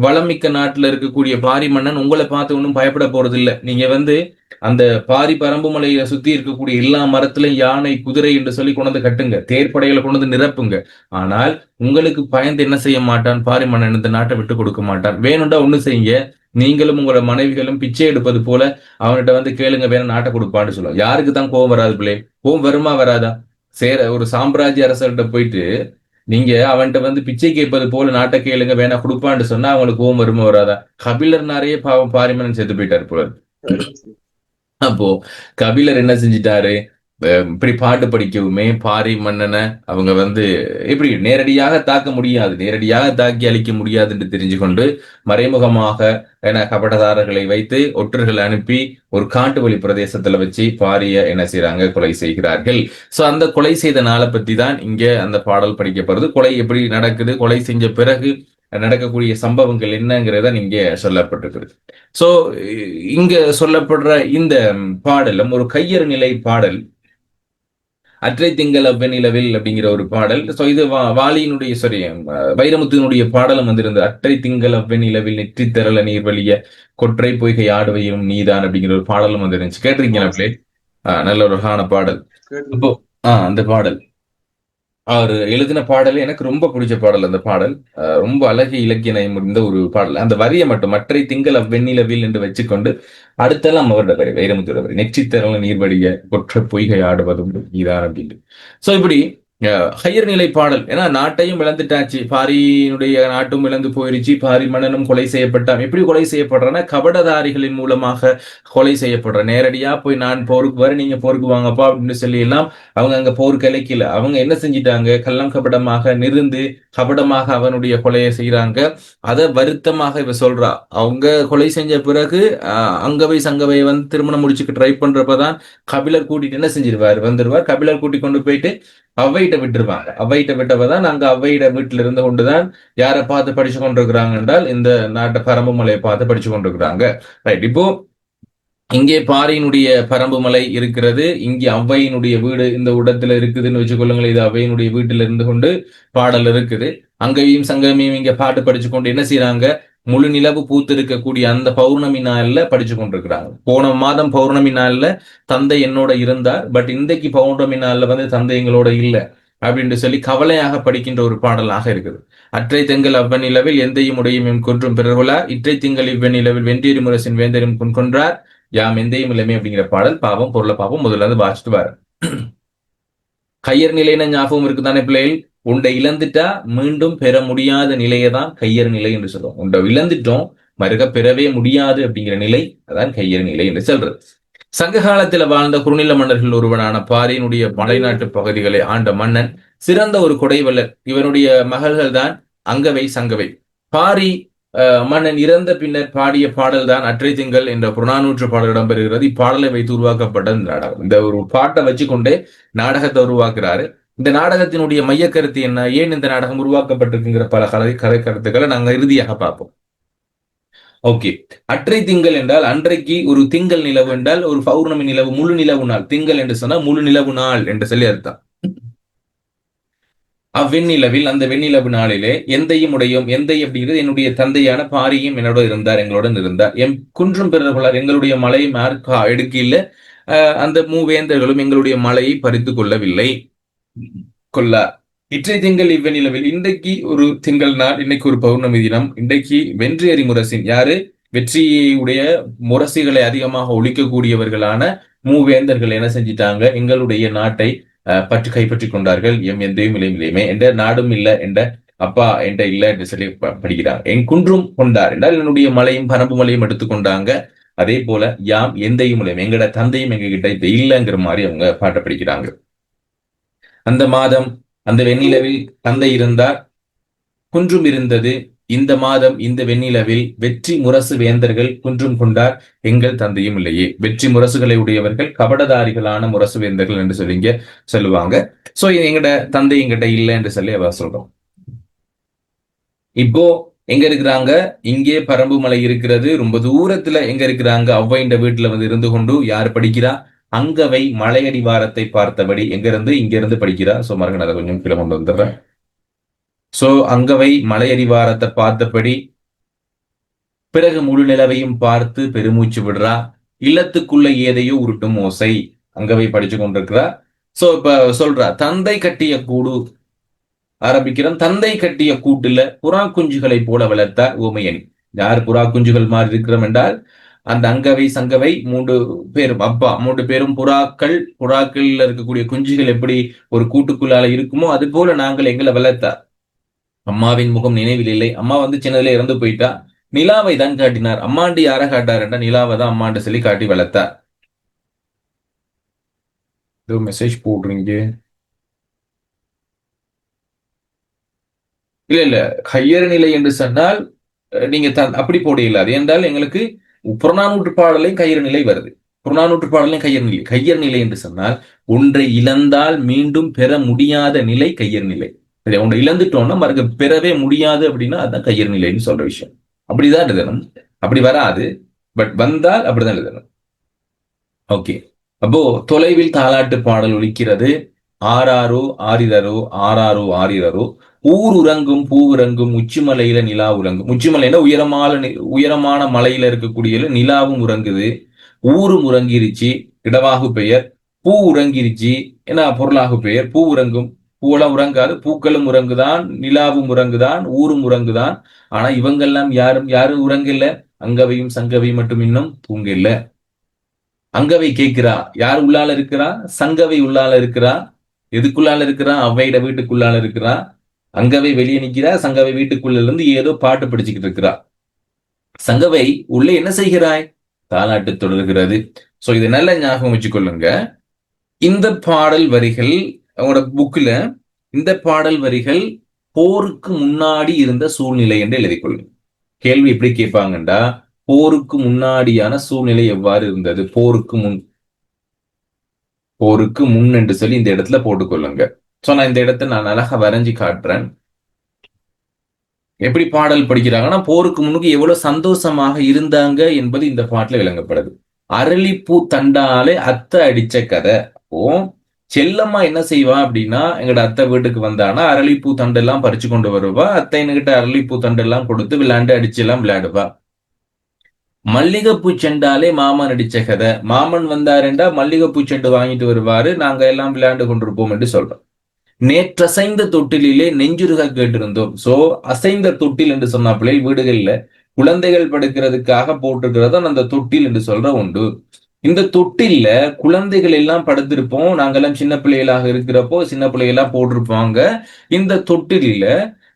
வளமிக்க நாட்டுல இருக்கக்கூடிய பாரி மன்னன் உங்களை பார்த்து ஒன்றும் பயப்பட போறது இல்லை. நீங்க வந்து அந்த பாரி பரம்பு மலையில சுத்தி இருக்கக்கூடிய எல்லா மரத்திலும் யானை, குதிரை என்று சொல்லி கொண்டு கட்டுங்க, தேர்ப்படைகளை கொண்டு நிரப்புங்க. ஆனால் உங்களுக்கு பயந்து என்ன செய்ய மாட்டான் பாரி மன்னன், இந்த நாட்டை விட்டு கொடுக்க மாட்டான். வேணும்டா ஒண்ணு செய்யுங்க, நீங்களும் உங்களோட மனைவிகளும் பிச்சை எடுப்பது போல அவன்கிட்ட வந்து கேளுங்க, வேணும் நாட்டை கொடுப்பான்னு சொல்லுவாங்க. யாருக்கு தான் கோபம் வராது பிள்ளை? கோபம் வருமா வராதா? ஒரு சாம்ராஜ்ய அரசர்கிட்ட போயிட்டு நீங்க அவன்கிட்ட வந்து பிச்சை கேட்பது போல நாட்டை கேளுங்க, வேணா கொடுப்பான்னு சொன்னா அவங்களுக்கு கோபம் வருமா வராதா? கபிலர் நிறைய பாவம் பாரிமன்னன் செத்து போயிட்டாரு போல. அப்போ கபிலர் என்ன செஞ்சிட்டாரு, இப்படி பாட்டு படிக்கவுமே பாரி மன்னனை அவங்க வந்து எப்படி நேரடியாக தாக்க முடியாது, நேரடியாக தாக்கி அழிக்க முடியாது என்று தெரிஞ்சு கொண்டு மறைமுகமாக கபடதாரர்களை வைத்து ஒற்றர்களை அனுப்பி ஒரு காட்டு வழி பிரதேசத்துல வச்சு பாரிய என்ன செய்யறாங்க, கொலை செய்கிறார்கள். சோ அந்த கொலை செய்த நாளை பத்தி தான் இங்க அந்த பாடல் படிக்கப்படுறது. கொலை எப்படி நடக்குது, கொலை செஞ்ச பிறகு நடக்கக்கூடிய சம்பவங்கள் என்னங்கிறத இங்க சொல்லப்பட்டிருக்கிறது. சோ இங்க சொல்லப்படுற இந்த பாடலும் ஒரு கையறு நிலை பாடல், அற்றை திங்கள் அவ்வெண்ணிலவில் அப்படிங்கிற ஒரு பாடல். சோ இது வாலியினுடைய வைரமுத்தினுடைய பாடலும் வந்திருந்தது. அற்றை திங்கள் அவ்வெண்ணிலவில் நெற்றி திரள நீர் வழிய கொற்றை பொய்கை ஆடுவையும் நீதான் அப்படிங்கிற ஒரு பாடலும் வந்துருந்துச்சு. கேட்டிருக்கீங்களா? நல்ல ஒரு அழகான பாடல். இப்போ அந்த பாடல் அவர் எழுதின பாடல் எனக்கு ரொம்ப பிடிச்ச பாடல். அந்த பாடல் ரொம்ப அழகிய இலக்கிய நயம் இருந்த ஒரு பாடல். அந்த வரியை மட்டும் மற்றை திங்கள் அவ்வெண்ணிலவில் என்று வச்சுக்கொண்டு அடுத்தெல்லாம் அவரோட வரி, வைரமுத்தியோட வரி, நெற்றி திரள நீர்வடிய கொற்ற பொய்கை ஆடுவதும் நீதான் அப்படின்னு. சோ இப்படி ஹையர் நிலை பாடல். ஏன்னா நாட்டையும் இழந்துட்டாச்சு, பாரியினுடைய நாட்டும் இழந்து போயிருச்சு, பாரி மன்னனும் கொலை செய்யப்பட்டான். எப்படி கொலை செய்யப்படுறன்னா கபடதாரிகளின் மூலமாக கொலை கொலை நேரடியா போய் நான் போருக்கு வர நீங்க போருக்கு வாங்கப்பா அப்படின்னு சொல்லி எல்லாம் அவங்க அங்க போருக்கு இழைக்கல. அவங்க என்ன செஞ்சிட்டாங்க, கள்ளம் கபடமாக நிருந்து கபடமாக அவனுடைய கொலையை செய்யறாங்க. அதை வருத்தமாக இவ சொல்றா. அவங்க கொலை செஞ்ச பிறகு அங்கவை சங்கவை வந்து திருமணம் முடிச்சுக்க ட்ரை பண்றப்பதான் கபிலர் கூட்டிட்டு என்ன செஞ்சிருவார், வந்துருவார். கபிலர் கூட்டி கொண்டு போயிட்டு அவையிட்ட விட்டுருவாங்க. அவையிட்ட விட்டவதான் அங்க அவையிட வீட்டுல இருந்து கொண்டுதான் யாரை பார்த்து படிச்சு கொண்டிருக்கிறாங்க என்றால் இந்த நாட்டை பரம்பு மலையை பார்த்து படிச்சு கொண்டிருக்கிறாங்க. ரைட். இப்போ இங்கே பாரியினுடைய பரம்பு மலை இருக்கிறது, இங்கே அவ்வையினுடைய வீடு இந்த இடத்துல இருக்குதுன்னு வச்சுக்கொள்ளுங்களேன். இது அவ்வையினுடைய வீட்டுல இருந்து கொண்டு பாடல் இருக்குது. அங்கேயும் சங்கமியும் இங்க பாட்டு படிச்சு கொண்டு என்ன செய்யறாங்க, முழு நிலவு பூத்து இருக்கக்கூடிய அந்த பௌர்ணமி நாள்ல படிச்சு கொண்டிருக்கிறாங்க. போன மாதம் பௌர்ணமி நாள்ல தந்தை என்னோட இருந்தார், பட் இன்றைக்கு பௌர்ணமி நாள்ல வந்து தந்தை எங்களோட இல்லை அப்படின்னு சொல்லி கவலையாக படிக்கின்ற ஒரு பாடலாக இருக்குது. அற்றை திங்கள் அவ்வநிலவில் எந்தையும் உடையும் கொன்றும் பிறகுலார், இற்றை திங்கள் இவ்வநிலவில் வென்றேறி முரசின் வேந்தரும் கொன்றார், யாம் எந்தையும் இளமே அப்படிங்கிற பாடல். பாவம் பொருளை பாவம் முதல்ல இருந்து வாசிட்டு வர. கையர் நிலைன ஞாபகம் இருக்குதானே பிள்ளைகள்? உண்டை இழந்துட்டா மீண்டும் பெற முடியாத நிலையை தான் கையர் நிலை என்று சொல்லுவோம். உண்டை இழந்துட்டோம், மறுக பெறவே முடியாது அப்படிங்கிற நிலை அதான் கையர் நிலை என்று சொல்றது. சங்க காலத்துல வாழ்ந்த குறுநில மன்னர்கள் ஒருவனான பாரியினுடைய மலைநாட்டு பகுதிகளை ஆண்ட மன்னன் சிறந்த ஒரு கொடைவல்லர். இவனுடைய மகள்கள் தான் அங்கவை சங்கவை. பாரி மன்னன் இறந்த பின்னர் பாடிய பாடல் தான் அற்றை திங்கள் என்ற புறநானூற்று பாடல் இடம்பெறுகிறது. இப்பாடலை வைத்து உருவாக்கப்பட்ட இந்த நாடகம். இந்த ஒரு பாட்டை வச்சுக்கொண்டே நாடகத்தை உருவாக்குறாரு. இந்த நாடகத்தினுடைய மைய கருத்து என்ன, ஏன் இந்த நாடகம் உருவாக்கப்பட்டிருக்குங்கிற பல கதை கருத்துக்களை நாங்கள் இறுதியாக பார்ப்போம். ஓகே. அற்றை திங்கள் என்றால் அன்றைக்கு ஒரு திங்கள் நிலவு என்றால் ஒரு பௌர்ணமி நிலவு, முழு நிலவு நாள். திங்கள் என்று சொன்னா முழு நிலவு நாள் என்று சொல்லி அர்த்தம். அவ்வெண்ணிலவில் அந்த வெண்ணிலவு நாளிலே எந்தையும் உடையும், எந்தை அப்படிங்கிறது என்னுடைய தந்தையான பாரியும் என்னோட இருந்தார், எங்களுடன் இருந்தார். எம் குன்றும் பிறகுளார், எங்களுடைய மலையை மார்க்கா எடுக்கையில் அந்த மூவேந்தர்களும் எங்களுடைய மலையை பறித்து கொள்ளவில்லை கொள்ளார். இற்றை திங்கள் இவ்வெண்ணிலவில், இன்றைக்கு ஒரு திங்கள் நாள், இன்னைக்கு ஒரு பௌர்ணமி தினம். இன்றைக்கு வென்றேறி முரசின், யாரு வெற்றியுடைய முரசிகளை அதிகமாக ஒழிக்கக்கூடியவர்களான மூவேந்தர்கள் என்ன செஞ்சிட்டாங்க, எங்களுடைய நாட்டை பற்றி கைப்பற்றி கொண்டார்கள். எம் எந்தையும் இளையுமே என்ற நாடும் இல்லை என்ற அப்பா என்ற இல்லை என்று சொல்லி படிக்கிறாங்க. என் குன்றும் கொண்டார் என்றால் என்னுடைய மலையும் பரம்பு மலையும் எடுத்துக்கொண்டாங்க. அதே போல யாம் எந்தையும் இளையும், எங்களோட தந்தையும் எங்க கிட்ட இப்ப இல்லைங்கிற மாதிரி அவங்க பாட்டை படிக்கிறாங்க. அந்த மாதம் அந்த வெண்ணிலவில் தந்தை இருந்தார், குன்றும் இருந்தது. இந்த மாதம் இந்த வெண்ணிலவில் வெற்றி முரசு வேந்தர்கள் குன்றும் கொண்டார், எங்கள் தந்தையும் இல்லையே. வெற்றி முரசுகளை உடையவர்கள் கபடதாரிகளான முரசு வேந்தர்கள் என்று சொல்லி சொல்லுவாங்க. சோ எங்கட தந்தை எங்கிட்ட இல்லை என்று சொல்லி அவ சொல்றோம். இப்போ எங்க இருக்கிறாங்க, இங்கே பரம்பு மலை இருக்கிறது. ரொம்ப தூரத்துல எங்க இருக்கிறாங்க, அவ்வைண்ட வீட்டுல வந்து இருந்து கொண்டு யார் படிக்கிறா, அங்கவை மலையடிவாரத்தை பார்த்தபடி எங்க இருந்து இங்க இருந்து படிக்கிறா. சோ மறங்க அதை கொஞ்சம் கீழே கொண்டு வந்துடுறேன். சோ அங்கவை மலையடிவாரத்தை பார்த்தபடி பிறகு முழு நிலவையும் பார்த்து பெருமூச்சு விடுறா. இல்லத்துக்குள்ள ஏதையோ உருட்டும் ஓசை அங்கவை படிச்சு கொண்டிருக்கிறா. சோ இப்ப சொல்றா, தந்தை கட்டிய கூடு ஆரம்பிக்கிறோம். தந்தை கட்டிய கூட்டுல புறா குஞ்சுகளை போல வளர்த்தார் ஊமையணி. யார் புறா குஞ்சுகள் மாதிரி இருக்கிறோம் என்றால் அந்த அங்கவை சங்கவை 3 பேரும் அப்பா 3 பேரும் புறாக்கள். புறாக்கள்ல இருக்கக்கூடிய குஞ்சுகள் எப்படி ஒரு கூட்டுக்குள்ளால இருக்குமோ அது போல நாங்கள் எங்களை வளர்த்தார். அம்மாவின் முகம் நினைவில் இல்லை. அம்மா வந்து சின்னதுல இறந்து போயிட்டா. நிலாவை தான் காட்டினார். அம்மாண்டி யாரை காட்டாருண்டா, நிலாவை தான் அம்மாண்ட சொல்லி காட்டி வளர்த்தார். மெசேஜ் போடுறீங்க? இல்ல கையறு நிலை என்று சொன்னால் நீங்க அப்படி போட இல்லாது. என்றால் எங்களுக்கு புறநானூற்று பாடலையும் கையறு நிலை வருது. புறநானூற்று பாடலையும் கையறு நிலை. கையறு நிலை என்று சொன்னால் ஒன்றை இழந்தால் மீண்டும் பெற முடியாத நிலை கையறு நிலை. ஒன்றை இழந்துட்டோம்னா மறுக்க பெறவே முடியாது அப்படின்னா அதுதான் கையறு நிலைன்னு சொல்ற விஷயம். அப்படிதான் எழுதணும். அப்படி வராது, பட் வந்தால் அப்படிதான் எழுதணும். ஓகே. அப்போ தொலைவில் தாலாட்டு பாடல் ஒலிக்கிறது. ஆராரோ ஆரிரரோ ஆராரோ ஆரிரரோ ஊர் உறங்கும் பூ உறங்கும் உச்சிமலையில நிலா உறங்கும். உச்சிமலையில உயரமான மலையில இருக்கக்கூடிய நிலாவும் உறங்குது, ஊரும் உறங்கிருச்சு இடவாகு பெயர். பூ உறங்கிருச்சு ஏன்னா பொருளாகு பெயர். பூ உறங்கும், பூவெல்லாம் உறங்காது, பூக்களும் உறங்குதான், நிலாவும் உறங்குதான், ஊரும் உறங்குதான். ஆனா இவங்கெல்லாம் யாரும் உறங்கல. அங்கவையும் சங்கவையும் மட்டும் இன்னும் தூங்கல. அங்கவை கேட்கிறா, யார் உள்ளால இருக்கிறா, சங்கவை உள்ளால இருக்கிறா. எதுக்குள்ளால இருக்கிறா? அவையிட வீட்டுக்குள்ளால இருக்கிறா. அங்கவை வெளியே நிக்கிறா, சங்கவை வீட்டுக்குள்ள இருந்து ஏதோ பாட்டு படிச்சுக்கிட்டு இருக்கிறா. சங்கவை உள்ளே என்ன செய்கிறாய்? தாலாட்டு தொடர்கிறது. சோ இதை நல்ல ஞாபகம் வச்சுக்கொள்ளுங்க. இந்த பாடல் வரிகள் அவங்களோட புக்ல, இந்த பாடல் வரிகள் போருக்கு முன்னாடி இருந்த சூழ்நிலை என்று எழுதிக் கொள்ளுங்க. கேள்வி எப்படி கேட்பாங்கண்டா, போருக்கு முன்னாடியான சூழ்நிலை எவ்வாறு இருந்தது, போருக்கு முன் என்று சொல்லி இந்த இடத்துல போட்டுக்கொள்ளுங்க. சோ நான் இந்த இடத்தை நான் அழகா வரைஞ்சி காட்டுறேன். எப்படி பாடல் படிக்கிறாங்கன்னா, போருக்கு முன்னுக்கு எவ்வளவு சந்தோஷமாக இருந்தாங்க என்பது இந்த பாட்டுல விளங்கப்படுது. அரளிப்பூ தண்டாலே அத்தை அடிச்ச கதை. ஓ, செல்லம்மா என்ன செய்வா அப்படின்னா, எங்கட அத்தை வீட்டுக்கு வந்தானா அரளிப்பூ தண்டு எல்லாம் பறிச்சு கொண்டு வருவா. அத்தை என்கிட்ட அரளிப்பூ தண்டு எல்லாம் கொடுத்து விளையாண்டு அடிச்சு எல்லாம் விளையாடுவா. மல்லிகைப்பூ செண்டாலே மாமன் அடிச்ச கதை. மாமன் வந்தாருண்டா மல்லிகைப்பூ செண்டு வாங்கிட்டு வருவாரு, நாங்க எல்லாம் விளையாண்டு கொண்டிருப்போம் என்று சொல்றோம். நேற்றசைந்த தொட்டிலே நெஞ்சுருக கேட்டிருந்தோம். சோ அசைந்த தொட்டில் என்று சொன்னாப்பிள்ளை வீடுகள்ல குழந்தைகள் படுக்கிறதுக்காக போட்டுக்கிறத அந்த தொட்டில் என்று சொல்ற உண்டு. இந்த தொட்டில்ல குழந்தைகள் எல்லாம் படுத்திருப்போம். நாங்கெல்லாம் சின்ன பிள்ளைகளாக இருக்கிறப்போ சின்ன பிள்ளைகளா போட்டிருப்பாங்க. இந்த தொட்டில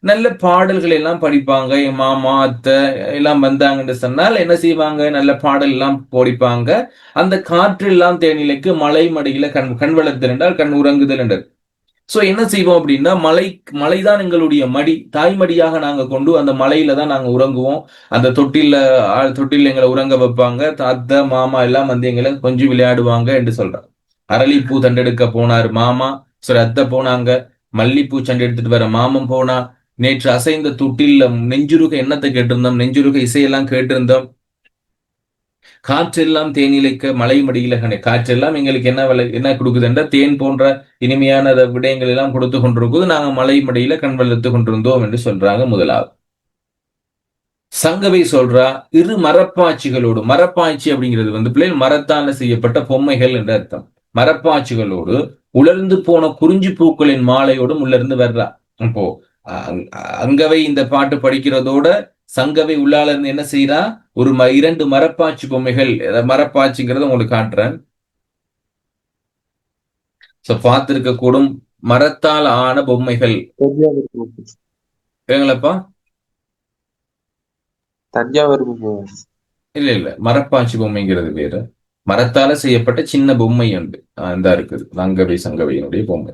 நல்ல பாடல்கள் எல்லாம் படிப்பாங்க. என் மாமா அத்தை எல்லாம் வந்தாங்கன்னு சொன்னால் என்ன செய்வாங்க? நல்ல பாடல் எல்லாம் போடிப்பாங்க. அந்த காற்று எல்லாம் தேனிலைக்கு மலை மடியில கண் வளர்த்தல் என்றால் கண் உறங்குதல் என்றது. சோ என்ன செய்வோம் அப்படின்னா, மலைதான் எங்களுடைய மடி, தாய்மடியாக நாங்க கொண்டு அந்த மலையில தான் நாங்க உறங்குவோம். அந்த தொட்டில எங்களை உறங்க வைப்பாங்க. அத்தை மாமா எல்லாம் வந்து எங்களை கொஞ்சம் விளையாடுவாங்க என்று சொல்றாங்க. அரளிப்பூ தண்டெடுக்க போனார் மாமா, சரி அத்தை போனாங்க. மல்லிப்பூ சண்டை எடுத்துட்டு வர மாமன் போனா. நேற்று அசைந்த தொட்டில நெஞ்சுருக எண்ணத்தை கேட்டிருந்தோம், நெஞ்சுருக இசையெல்லாம் கேட்டிருந்தோம். காற்றெல்லாம் தேனிலைக்க மலை மடியில காற்றெல்லாம் எங்களுக்கு என்ன கொடுக்குதுன்றா தேன் போன்ற இனிமையான விடயங்கள் எல்லாம் கொடுத்து கொண்டிருக்குது. நாங்க மலை மடியில கண் வளர்த்து கொண்டிருந்தோம் என்று சொல்றாங்க. முதலாவது சங்கவை சொல்றா, இரு மரப்பாச்சிகளோடு. மரப்பாச்சி அப்படிங்கிறது வந்து பிள்ளைகள் மரத்தால செய்யப்பட்ட பொம்மைகள் என்று அர்த்தம். மரப்பாச்சிகளோடு உலர்ந்து போன குறிஞ்சி பூக்களின் மாலையோடும் உள்ள இருந்து வர்றா. இப்போ அங்கவை இந்த பாட்டு படிக்கிறதோட சங்கவை உள்ளால இருந்து என்ன செய்யறா, ஒரு 2 மரப்பாச்சி பொம்மைகள். மரப்பாச்சிங்கிறத உங்களுக்கு காட்டுறேன். பார்த்திருக்க கூடும் மரத்தால் ஆன பொம்மைகள். ஏங்களப்பா? தஞ்சாவூர் இல்ல மரப்பாச்சி பொம்மைங்கிறது வேற. மரத்தால செய்யப்பட்ட சின்ன பொம்மை உண்டு, இந்த இருக்குது அங்கவை சங்கவையினுடைய பொம்மை.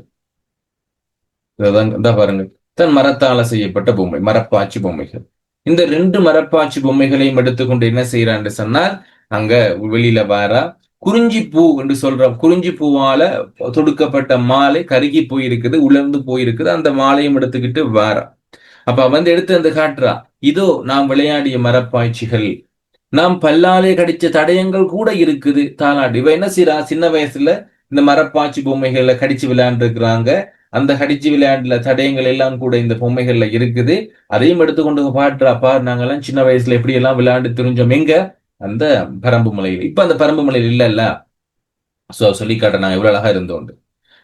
இதான் பாருங்க, தன் மரத்தால செய்யப்பட்ட பொம்மை, மரப்பாச்சி பொம்மைகள். இந்த 2 மரப்பாச்சி பொம்மைகளையும் எடுத்துக்கொண்டு என்ன செய்யறான்னு சொன்னால், அங்க வெளியில வாரா. குறிஞ்சி பூ என்று சொல்ற குறிஞ்சி பூவால தொடுக்கப்பட்ட மாலை கருகி போயிருக்குது, உலர்ந்து போயிருக்குது. அந்த மாலையும் எடுத்துக்கிட்டு வாரா. அப்ப வந்து எடுத்து அந்த காட்டுறா, இதோ நாம் விளையாடிய மரப்பாய்ச்சிகள், நாம் பல்லாலே கடிச்ச தடயங்கள் கூட இருக்குது. தாலாட்டு இவ என்ன செய்யறா, சின்ன வயசுல இந்த மரப்பாச்சி பொம்மைகள்ல கடிச்சு விளையாண்டு இருக்கிறாங்க. அந்த கடிச்சு விளையாண்டுல தடயங்கள் எல்லாம் கூட இந்த பொம்மைகள்ல இருக்குது. அதையும் எடுத்துக்கொண்டு பாட்டுறாப்பா, நாங்கெல்லாம் சின்ன வயசுல எப்படி எல்லாம் விளையாண்டு தெரிஞ்சோம். எங்க? அந்த பரம்பு மலையில். இப்ப அந்த பரம்பு மலையில் இல்ல. சோ சொல்லி காட்ட நான் எவ்வளவு அழகா இருந்தோம்.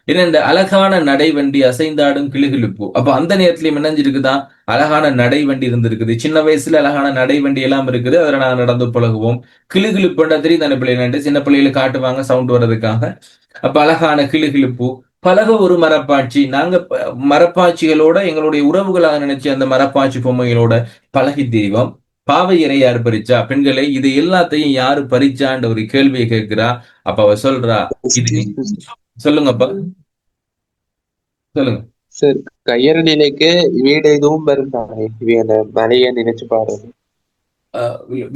ஏன்னா இந்த அழகான நடைவண்டி அசைந்தாடும் கிளுகிழுப்பு. அப்ப அந்த நேரத்திலயும் என்னஞ்சிருக்குதான், அழகான நடைவண்டி இருந்திருக்குது. சின்ன வயசுல அழகான நடைவண்டி எல்லாம் இருக்குது. அதுல நாங்க நடந்து பழகுவோம். கிளுகிழுப்புண்டா தெரியும் தானே பிள்ளைங்க, சின்ன பிள்ளைகளை காட்டுவாங்க சவுண்ட் வர்றதுக்காக. அப்ப அழகான கிளுகிழுப்பு. பலக ஒரு மரப்பாச்சி. நாங்க மரப்பாச்சிகளோட எங்களுடைய உறவுகளாக நினைச்சு அந்த மரப்பாச்சி பொம்மைகளோட பழகி தெய்வம். பாவை இறை யாரு பறிச்சா? பெண்களை இது எல்லாத்தையும் யாரு பறிச்சான்ற ஒரு கேள்வியை கேட்கிறா. அப்ப அவ சொல்றா, இது சொல்லுங்கப்பா, சொல்லுங்க சார். கையறு நிலைக்கு வீடு எதுவும் வருந்தானே, அந்த மலையை நினைச்சு பாருங்க.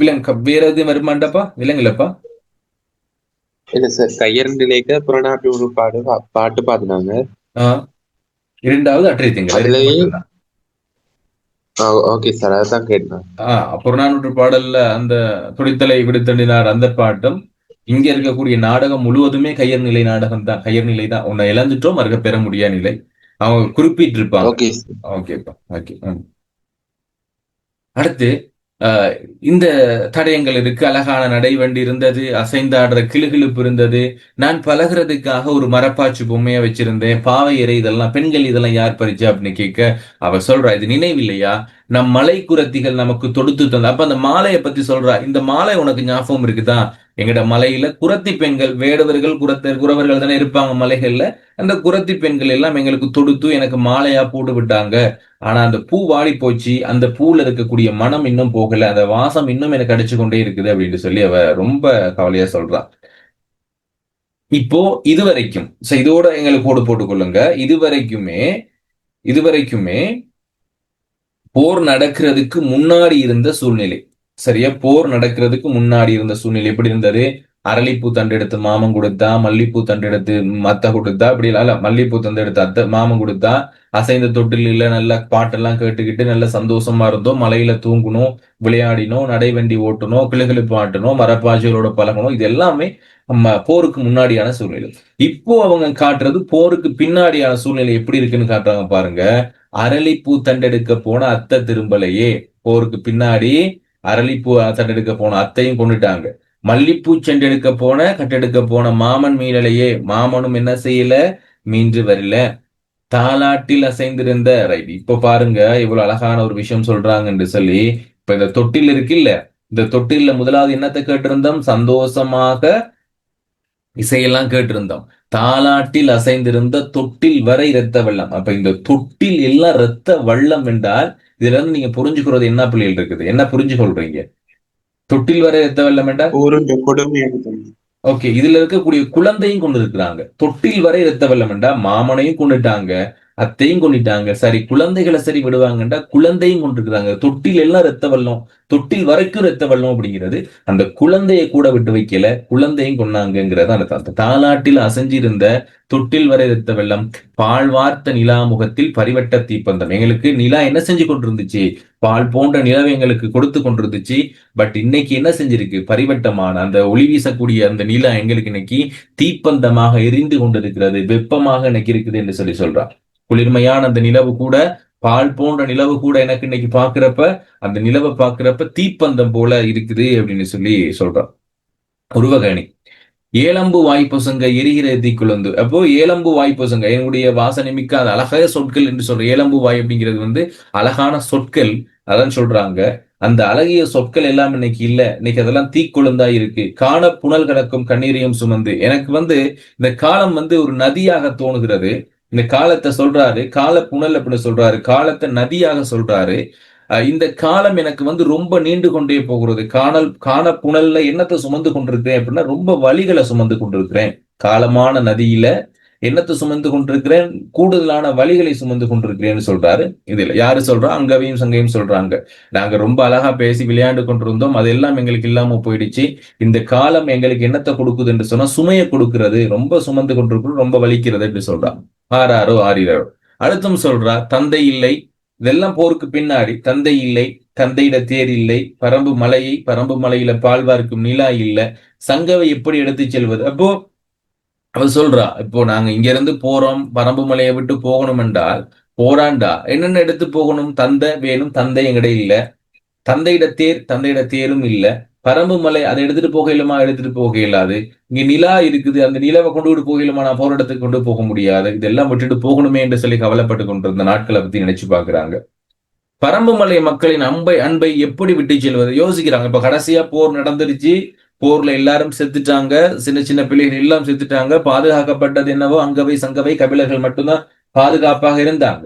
விலங்கு வேற எதுவும் வருமாண்டப்பா? விலங்குலப்பா இல்ல சார், கையறு நிலைக்கு புறநாட்டு உருப்பாடு பாட்டு பாடினாங்க. 2வது அற்றை திங்கள். ஓகே சார், அதான் கேட்டேன். புறநானூற்று பாடல்ல அந்த துடித்தலை விடுத்தண்டினார் அந்த பாட்டும், இங்க இருக்கக்கூடிய நாடகம் முழுவதுமே கையர் நிலை நாடகம் தான். கையர் நிலை தான். உன்னை இழந்துட்டோம், மறுக்க பெற முடியாத நிலை அவங்க குறிப்பிட்டிருப்பாங்க. ஓகேப்பா, ஓகே. அடுத்து இந்த தடயங்கள் இருக்கு. அழகான நடைவண்டி இருந்தது, அசைந்தாடுற கிளுகிழுப்பு இருந்தது. நான் பழகிறதுக்காக ஒரு மரப்பாச்சி பொம்மையை வச்சிருந்தேன். பாவை இறை இதெல்லாம் பெண்கள் இதெல்லாம் யார் பறிச்சா அப்படின்னு கேட்க அவ சொல்றா, இது நினைவில்லையா, நம் மலை குரத்திகள் நமக்கு தொடுத்து தந்த. அப்ப அந்த மாலையை பத்தி சொல்றா, இந்த மாலை உனக்கு ஞாபகம் இருக்குதா? எங்கட மலையில குரத்தி பெண்கள், வேடவர்கள் குறவர்கள் தானே இருப்பாங்க மலைகள்ல. அந்த குரத்தி பெண்கள் எல்லாம் எங்களுக்கு தொடுத்து எனக்கு மாலையா போட்டு விட்டாங்க. ஆனா அந்த பூ வாடி போச்சு, அந்த பூல இருக்கக்கூடிய மனம் இன்னும் போகல, அந்த வாசம் இன்னும் எனக்கு அடிச்சு கொண்டே இருக்குது அப்படின்னு சொல்லி அவ ரொம்ப கவலையா சொல்றா. இப்போ இதுவரைக்கும் இதோட எங்களுக்கு கோடு போட்டுக் கொள்ளுங்க. இதுவரைக்குமே போர் நடக்கிறதுக்கு முன்னாடி இருந்த சூழ்நிலை, சரியா? போர் நடக்கிறதுக்கு முன்னாடி இருந்த சூழ்நிலை எப்படி இருந்தது? அரளிப்பூ தண்டு எடுத்து மாமன் கொடுத்தா, மல்லிப்பூ தண்டு எடுத்து அத்தை கொடுத்தா, அப்படி இல்ல மல்லிப்பூ தண்டு எடுத்து அத்தை மாமன் கொடுத்தா, அசைந்த தொட்டில நல்ல பாட்டெல்லாம் கேட்டுக்கிட்டு நல்ல சந்தோஷமா இருந்தோம், மலையில தூங்கணும், விளையாடினோம், நடைவண்டி ஓட்டணும், கிளுகிளுப்பு ஆட்டணும், மரப்பாச்சிகளோட பழகணும். இது எல்லாமே நம்ம போருக்கு முன்னாடியான சூழ்நிலை. இப்போ அவங்க காட்டுறது போருக்கு பின்னாடியான சூழ்நிலை எப்படி இருக்குன்னு காட்டுறாங்க பாருங்க. அரளிப்பூ தண்டெடுக்க போன அத்தை திரும்பலையே. போருக்கு பின்னாடி அரளிப்பூ தண்டெடுக்க போன அத்தையும் கொண்டுட்டாங்க. மல்லிப்பூ செண்டெடுக்க போன கட்டெடுக்க போன மாமன் மீறலையே. மாமனும் என்ன செய்யல, மீண்டு வரல. தாலாட்டில் அசைந்திருந்த ரைட். இப்ப பாருங்க இவ்வளவு அழகான ஒரு விஷயம் சொல்றாங்கன்னு சொல்லி. இப்ப இந்த தொட்டில் இருக்குல்ல, இந்த தொட்டில முதலாவது என்னத்தை கேட்டிருந்தோம்? சந்தோஷமாக இசையெல்லாம் கேட்டிருந்தோம். தாலாட்டில் அசைந்திருந்த தொட்டில் வரை இரத்த வெள்ளம். அப்ப இந்த தொட்டில் எல்லாம் இரத்த வெள்ளம் என்றால் இதுல இருந்து நீங்க புரிஞ்சுக்கிறது என்ன பிள்ளைகள் இருக்குது, என்ன புரிஞ்சு கொள்றீங்க? தொட்டில் வரை இரத்த வெள்ளம் என்றால் ஓகே, இதுல இருக்கக்கூடிய குழந்தையும் கொண்டு இருக்கிறாங்க. தொட்டில் வரை இரத்த வெள்ளம் என்றா மாமனையும் கொண்டுட்டாங்க, அத்தையும் கொண்டுட்டாங்க. சரி, குழந்தைகளை சரி விடுவாங்கன்றா குழந்தையும் கொண்டிருக்கிறாங்க. தொட்டில் எல்லாம் ரத்த வெள்ளம், தொட்டில் வரைக்கும் ரத்த வெள்ளம் அப்படிங்கிறது அந்த குழந்தையை கூட விட்டு வைக்கல, குழந்தையும் கொண்டாங்கிறது அந்த தாலாட்டில் அசைஞ்சிருந்த தொட்டில் வரை ரத்த வெள்ளம். பால் வார்த்த நிலா முகத்தில் பரிவட்ட தீப்பந்தம். எங்களுக்கு நிலா என்ன செஞ்சு கொண்டிருந்துச்சு? பால் போன்ற நிலவை எங்களுக்கு கொடுத்து கொண்டிருந்துச்சு. பட் இன்னைக்கு என்ன செஞ்சிருக்கு? பரிவட்டமான அந்த ஒளி வீசக்கூடிய அந்த நிலா எங்களுக்கு இன்னைக்கு தீப்பந்தமாக எரிந்து கொண்டிருக்கிறது, வெப்பமாக இன்னைக்கு இருக்குது என்று சொல்லி சொல்றான். குளிர்மையான அந்த நிலவு கூட, பால் போன்ற நிலவு கூட எனக்கு இன்னைக்கு பாக்குறப்ப, அந்த நிலவை பாக்குறப்ப தீப்பந்தம் போல இருக்குது அப்படின்னு சொல்லி சொல்றான். உருவகணி ஏலம்பு வாய்ப்பசங்க எரிகிற தீக்குழந்து. அப்போ ஏலம்பு வாய்ப்பசங்க என்னுடைய வாசனை மிக்க அது அழகான சொற்கள் என்று சொல்ற. ஏலம்பு வாய் அப்படிங்கிறது அழகான சொற்கள், அதான் சொல்றாங்க. அந்த அழகிய சொற்கள் எல்லாம் இன்னைக்கு இல்ல, இன்னைக்கு அதெல்லாம் தீக்குழந்தா இருக்கு. காண புனல் கலக்கும் கண்ணீரையும் சுமந்து. எனக்கு இந்த காலம் ஒரு நதியாக தோணுகிறது. இந்த காலத்தை சொல்றாரு, கால புனல் அப்படின்னு சொல்றாரு, காலத்தை நதியாக சொல்றாரு. இந்த காலம் எனக்கு ரொம்ப நீண்டு கொண்டே போகிறது. காண புனல்ல என்னத்தை சுமந்து கொண்டிருக்கிறேன் அப்படின்னா ரொம்ப வழிகளை சுமந்து கொண்டிருக்கிறேன். காலமான நதியில என்னத்தை சுமந்து கொண்டிருக்கிறேன்? கூடுதலான வழிகளை சுமந்து கொண்டிருக்கிறேன்னு சொல்றாரு. இதுல யாரு சொல்றா? அங்கவையும் சங்கையும் சொல்றாங்க. நாங்க ரொம்ப அழகா பேசி விளையாண்டு கொண்டிருந்தோம், அதெல்லாம் எங்களுக்கு இல்லாம போயிடுச்சு. இந்த காலம் எங்களுக்கு என்னத்தை கொடுக்குது என்று சொன்னா சுமையை கொடுக்கிறது, ரொம்ப சுமந்து கொண்டிருக்கிறோம், ரொம்ப வலிக்கிறது என்று சொல்றா. ஆறாரோ ஆறிரோ. அடுத்தும் சொல்றா தந்தை இல்லை. இதெல்லாம் போருக்கு பின்னாடி. தந்தை இல்லை, தந்தையிட தேர் இல்லை, பரம்பு மலையில பால்வார்க்கும் நிலா இல்லை, சங்கவை எப்படி எடுத்து செல்வது? அப்போ அவ சொல்றா, இப்போ நாங்க இங்க இருந்து போறோம், பரம்பு மலையை விட்டு போகணும் என்றால் போராண்டா என்னென்ன எடுத்து போகணும்? தந்தை வேணும், தந்தை எங்கட இல்ல. தந்தையிட தேரும் இல்ல. பரம்பு மலை அதை எடுத்துட்டு போக இயலாது. இங்க நிலா இருக்குது, அந்த நிலாவை கொண்டு போகலுமா? நான் போற இடத்துக்கு கொண்டு போக முடியாது. இதெல்லாம் விட்டுட்டு போகணுமே என்று சொல்லி கவலைப்பட்டு கொண்டிருந்த நாட்களை பத்தி நினைச்சு பாக்குறாங்க. பரம்பு மலை மக்களின் அன்பை எப்படி விட்டு செல்வது யோசிக்கிறாங்க. இப்ப கடைசியா போர் நடந்துருச்சு, போர்ல எல்லாரும் செத்துட்டாங்க, சின்ன சின்ன பிள்ளைகள் எல்லாம் செத்துட்டாங்க. பாதுகாக்கப்பட்டது என்னவோ அங்கவை சங்கவை கபிலர்கள் மட்டும்தான் பாதுகாப்பாக இருந்தாங்க.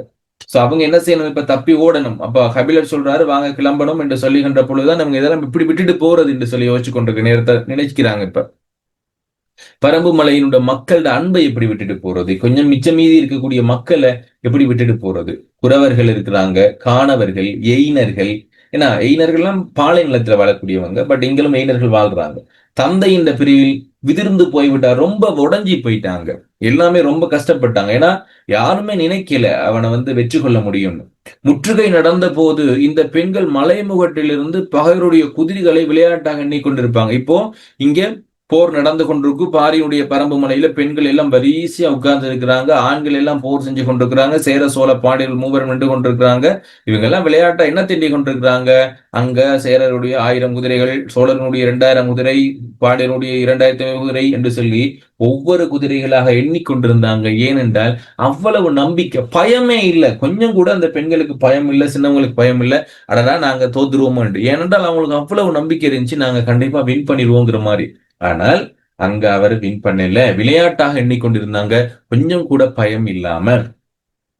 சோ அவங்க என்ன செய்யணும்? இப்ப தப்பி ஓடணும். அப்ப கபிலர் சொல்றாரு வாங்க கிளம்பணும் என்று சொல்லுகின்ற பொழுதுதான் நம்ம இதெல்லாம் இப்படி விட்டுட்டு போறது என்று சொல்லி யோசிச்சு கொண்டிருக்க நேரத்தை நினைக்கிறாங்க. இப்ப பரம்பு மலையினுடைய மக்களோட அன்பை எப்படி விட்டுட்டு போறது? கொஞ்சம் மிச்சம் மீதி இருக்கக்கூடிய மக்களை எப்படி விட்டுட்டு போறது? குறவர்கள் இருக்கிறாங்க, காணவர்கள், எயினர்கள். ஏன்னா எயினர்கள்லாம் பாலை நிலத்துல வாழக்கூடியவங்க, பட் இங்களும் எயினர்கள் வாழ்றாங்க. தந்தை இந்த பிரிவில் விதிர்ந்து போய்விட்டா, ரொம்ப உடஞ்சி போயிட்டாங்க, எல்லாமே ரொம்ப கஷ்டப்பட்டாங்க. ஏன்னா யாருமே நினைக்கல அவனை வெற்றி கொள்ள முடியும்னு. முற்றுகை நடந்த போது இந்த பெண்கள் மலைமுகட்டிலிருந்து பகைவருடைய குதிரைகளை விளையாட்டாக எண்ணிக்கொண்டிருப்பாங்க. இப்போ இங்க போர் நடந்து கொண்டிருக்கு. பாரியுடைய பரம்பு மலையில பெண்கள் எல்லாம் வரிசையா உட்கார்ந்து இருக்கிறாங்க, ஆண்கள் எல்லாம் போர் செஞ்சு கொண்டிருக்கிறாங்க, சேர சோழ பாண்டியர்கள் மூவரும் நின்று கொண்டிருக்கிறாங்க. இவங்க எல்லாம் விளையாட்டா என்ன திண்டி கொண்டிருக்கிறாங்க? அங்க சேரருடைய 1000 குதிரைகள், சோழனுடைய 2000 குதிரை, பாண்டியனுடைய 2500 குதிரை என்று சொல்லி ஒவ்வொரு குதிரைகளாக எண்ணிக்கொண்டிருந்தாங்க. ஏனென்றால் அவ்வளவு நம்பிக்கை, பயமே இல்லை. கொஞ்சம் கூட அந்த பெண்களுக்கு பயம் இல்லை, சின்னவங்களுக்கு பயம் இல்லை. அடடா நாங்க தோத்துருவோம். ஏனென்றால் அவங்களுக்கு அவ்வளவு நம்பிக்கை இருந்துச்சு, நாங்க கண்டிப்பா வின் பண்ணிடுவோங்கிற மாதிரி. ஆனால் அங்க அவர் வின் பண்ணல. விளையாட்டாக எண்ணிக்கொண்டிருந்தாங்க, கொஞ்சம் கூட பயம் இல்லாம.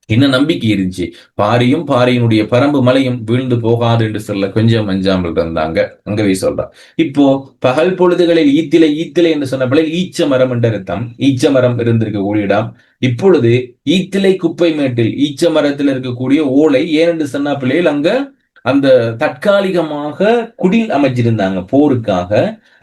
என்ன நம்பிக்கை இருந்துச்சு, பாரியும் பாரியினுடைய பரம்பு மலையும் வீழ்ந்து போகாது என்று சொல்ல கொஞ்சம் அஞ்சாமல் இருந்தாங்க. அங்கவே சொல்றா. இப்போ பகல் பொழுதுகளில் ஈத்திலை ஈத்திலை என்று சொன்ன பிள்ளை ஈச்ச மரம் என்ற அர்த்தம். ஈச்ச மரம் இருந்திருக்கக்கூடிய இடம். இப்பொழுது ஈத்திலை குப்பை மேட்டில் ஈச்ச மரத்தில் இருக்கக்கூடிய ஓலை ஏனென்று சொன்ன பிள்ளைகள் அங்க அந்த தற்காலிகமாக குடில் அமைச்சிருந்தாங்க போருக்காக.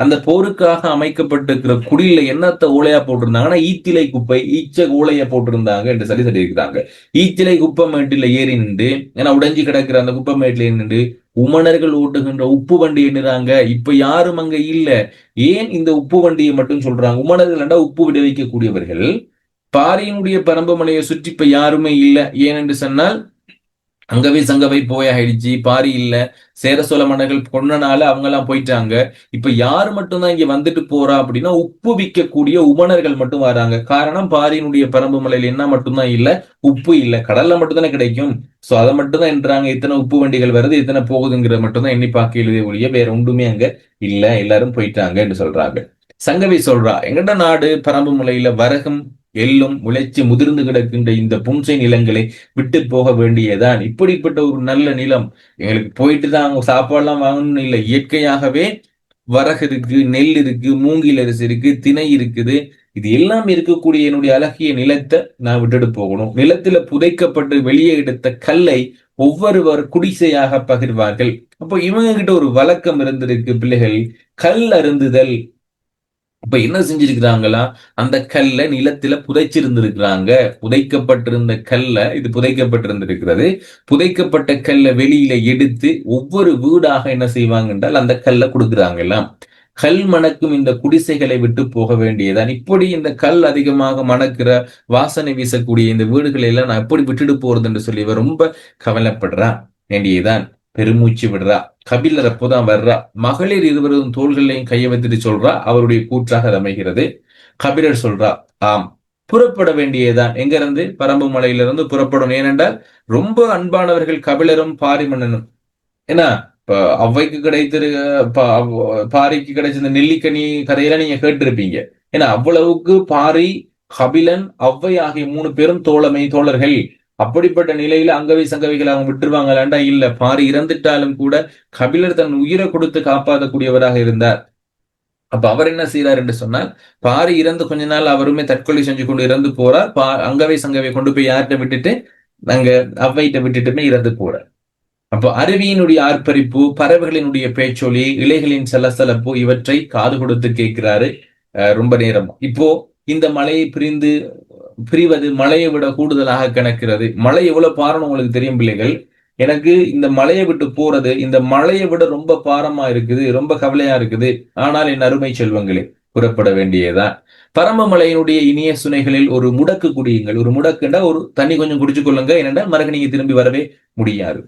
அந்த போருக்காக அமைக்கப்பட்டிருக்கிற குடில என்னத்த ஓலையா போட்டிருந்தாங்கன்னா ஈத்திலை குப்பை ஈச்ச ஓலைய போட்டிருந்தாங்க என்று சொல்லியிருக்கிறாங்க. ஈத்திலை குப்பை மேட்டில ஏறி நின்று, ஏன்னா உடைஞ்சு கிடக்கிற அந்த குப்பை மேட்டில நின்று உமணர்கள் ஓட்டுகின்ற உப்பு வண்டி எண்ணுறாங்க. இப்ப யாரும் அங்க இல்ல. ஏன் இந்த உப்பு வண்டியை மட்டும் சொல்றாங்க? உமணர்கள் என்றா உப்பு விளைவிக்கக்கூடியவர்கள். பாரியினுடைய பரம்பு மலையை சுற்றி இப்ப யாருமே இல்லை. ஏனென்று சொன்னால் அங்கவே சங்கவை போயாயிடுச்சு, பாரி இல்ல, சேர சோழ மன்னர்கள் கொன்னனால அவங்க எல்லாம் போயிட்டாங்க. இப்ப யாரு மட்டும்தான் இங்க வந்துட்டு போறா அப்படின்னா உப்பு விற்கக்கூடிய உமணர்கள் மட்டும் வராங்க. காரணம் பாரியினுடைய பரம்பு மலையில என்ன மட்டும்தான் இல்ல, உப்பு இல்ல. கடல்ல மட்டும்தானே கிடைக்கும். சோ அதை மட்டும்தான் என்றாங்க. இத்தனை உப்பு வண்டிகள் வருது, இத்தனை போகுதுங்கிற மட்டும்தான் எண்ணி பார்க்க எழுதிய ஒழிய வேற ஒன்றுமே அங்க இல்ல, எல்லாரும் போயிட்டாங்க என்று சொல்றாங்க. சங்கவி சொல்றா, எங்கட நாடு பரம்பு மலையில வரகும் எள்ளும் முளைச்சு முதிர்ந்து கிடக்கின்ற இந்த புன்சை நிலங்களை விட்டு போக வேண்டியதான். இப்படிப்பட்ட ஒரு நல்ல நிலம் எங்களுக்கு போயிட்டு தான் அவங்க சாப்பாடுலாம் வாங்கணும்னு இல்லை. இயற்கையாகவே வரகு இருக்கு, நெல் இருக்கு, மூங்கில் அரிசி இருக்கு, திணை இருக்குது. இது எல்லாம் இருக்கக்கூடிய என்னுடைய அழகிய நிலத்தை நான் விட்டுட்டு போகணும். நிலத்துல புதைக்கப்பட்டு வெளியே எடுத்த கல்லை ஒவ்வொருவர் குடிசையாக பகிர்வார்கள். அப்போ இவங்க கிட்ட ஒரு வழக்கம் இருந்திருக்கு பிள்ளைகள், கல் அருந்துதல். இப்ப என்ன செஞ்சிருக்கிறாங்களா, அந்த கல்ல நிலத்தில புதைச்சிருந்திருக்கிறாங்க. புதைக்கப்பட்டிருந்த கல்ல, இது புதைக்கப்பட்டிருந்திருக்கிறது. புதைக்கப்பட்ட கல்ல வெளியில எடுத்து ஒவ்வொரு வீடாக என்ன செய்வாங்க என்றால் அந்த கல்ல கொடுக்குறாங்கலாம். கல் மணக்கும் இந்த குடிசைகளை விட்டு போக வேண்டியதான். இப்படி இந்த கல் அதிகமாக மணக்கிற வாசனை வீசக்கூடிய இந்த வீடுகளை எல்லாம் நான் எப்படி விட்டுட்டு போறது என்று சொல்லி ரொம்ப கவலைப்படுறா வேண்டியதான். பெருமூச்சு விடுறா. கபிலர் அப்போதான் வர்றா. மகளிர் இருவரும் தோள்களையும் கையை வைத்துட்டு சொல்றா. அவருடைய கூற்றாக அமைகிறது. கபிலர் சொல்றா, ஆம், புறப்பட வேண்டியதுதான். எங்க இருந்து? பரம்பு மலையிலிருந்து புறப்படும். ஏனென்றால் ரொம்ப அன்பானவர்கள் கபிலரும் பாரிமன்னனும். ஏன்னா இப்ப அவ்வைக்கு கிடைத்திரு பாரிக்கு கிடைச்ச இந்த நெல்லிக்கனி கதையெல்லாம் நீங்க கேட்டிருப்பீங்க. ஏன்னா அவ்வளவுக்கு பாரி, கபிலன், அவ்வை ஆகிய 3 பேரும் தோழர்கள். அப்படிப்பட்ட நிலையில அங்கவை சங்கவைகள் அவங்க விட்டுருவாங்களாண்டா இல்ல. பாரி இறந்துட்டாலும் கூட கபிலர் தன் உயிரை கொடுத்து காப்பாற்றக்கூடியவராக இருந்தார். அப்ப அவர் என்ன செய்யறார் என்று சொன்னால், பாரி இறந்து கொஞ்ச நாள் அவருமே தற்கொலை செஞ்சு கொண்டு இறந்து போறார். அங்கவை சங்கவை கொண்டு போய் யார்கிட்ட விட்டுட்டு, நாங்க அவ்வைகிட்ட விட்டுட்டுமே இறந்து போறார். அப்போ அருவியினுடைய ஆர்ப்பரிப்பு, பறவைகளினுடைய பேச்சொலி, இலைகளின் சலசலப்பு இவற்றை காது கொடுத்து கேட்கிறாரு ரொம்ப நேரம். இப்போ இந்த மலையை பிரிவது மலையை விட கூடுதலாக கணக்கிறது. மலை எவ்வளவு பாரம் உங்களுக்கு தெரியும் பிள்ளைகள். எனக்கு இந்த மலையை விட்டு போறது, இந்த மலையை விட ரொம்ப பாரமா இருக்குது, ரொம்ப கவலையா இருக்குது. ஆனால் என் அருமை செல்வங்களே, புறப்பட வேண்டியதான். பரம்பு மலையினுடைய இனிய சுனைகளில் ஒரு முடக்கு குடியுங்கள். ஒரு முடக்குண்டா ஒரு தண்ணி கொஞ்சம் குடிச்சு கொள்ளுங்க. ஏனென்றா மறுக்க நீங்க திரும்பி வரவே முடியாது.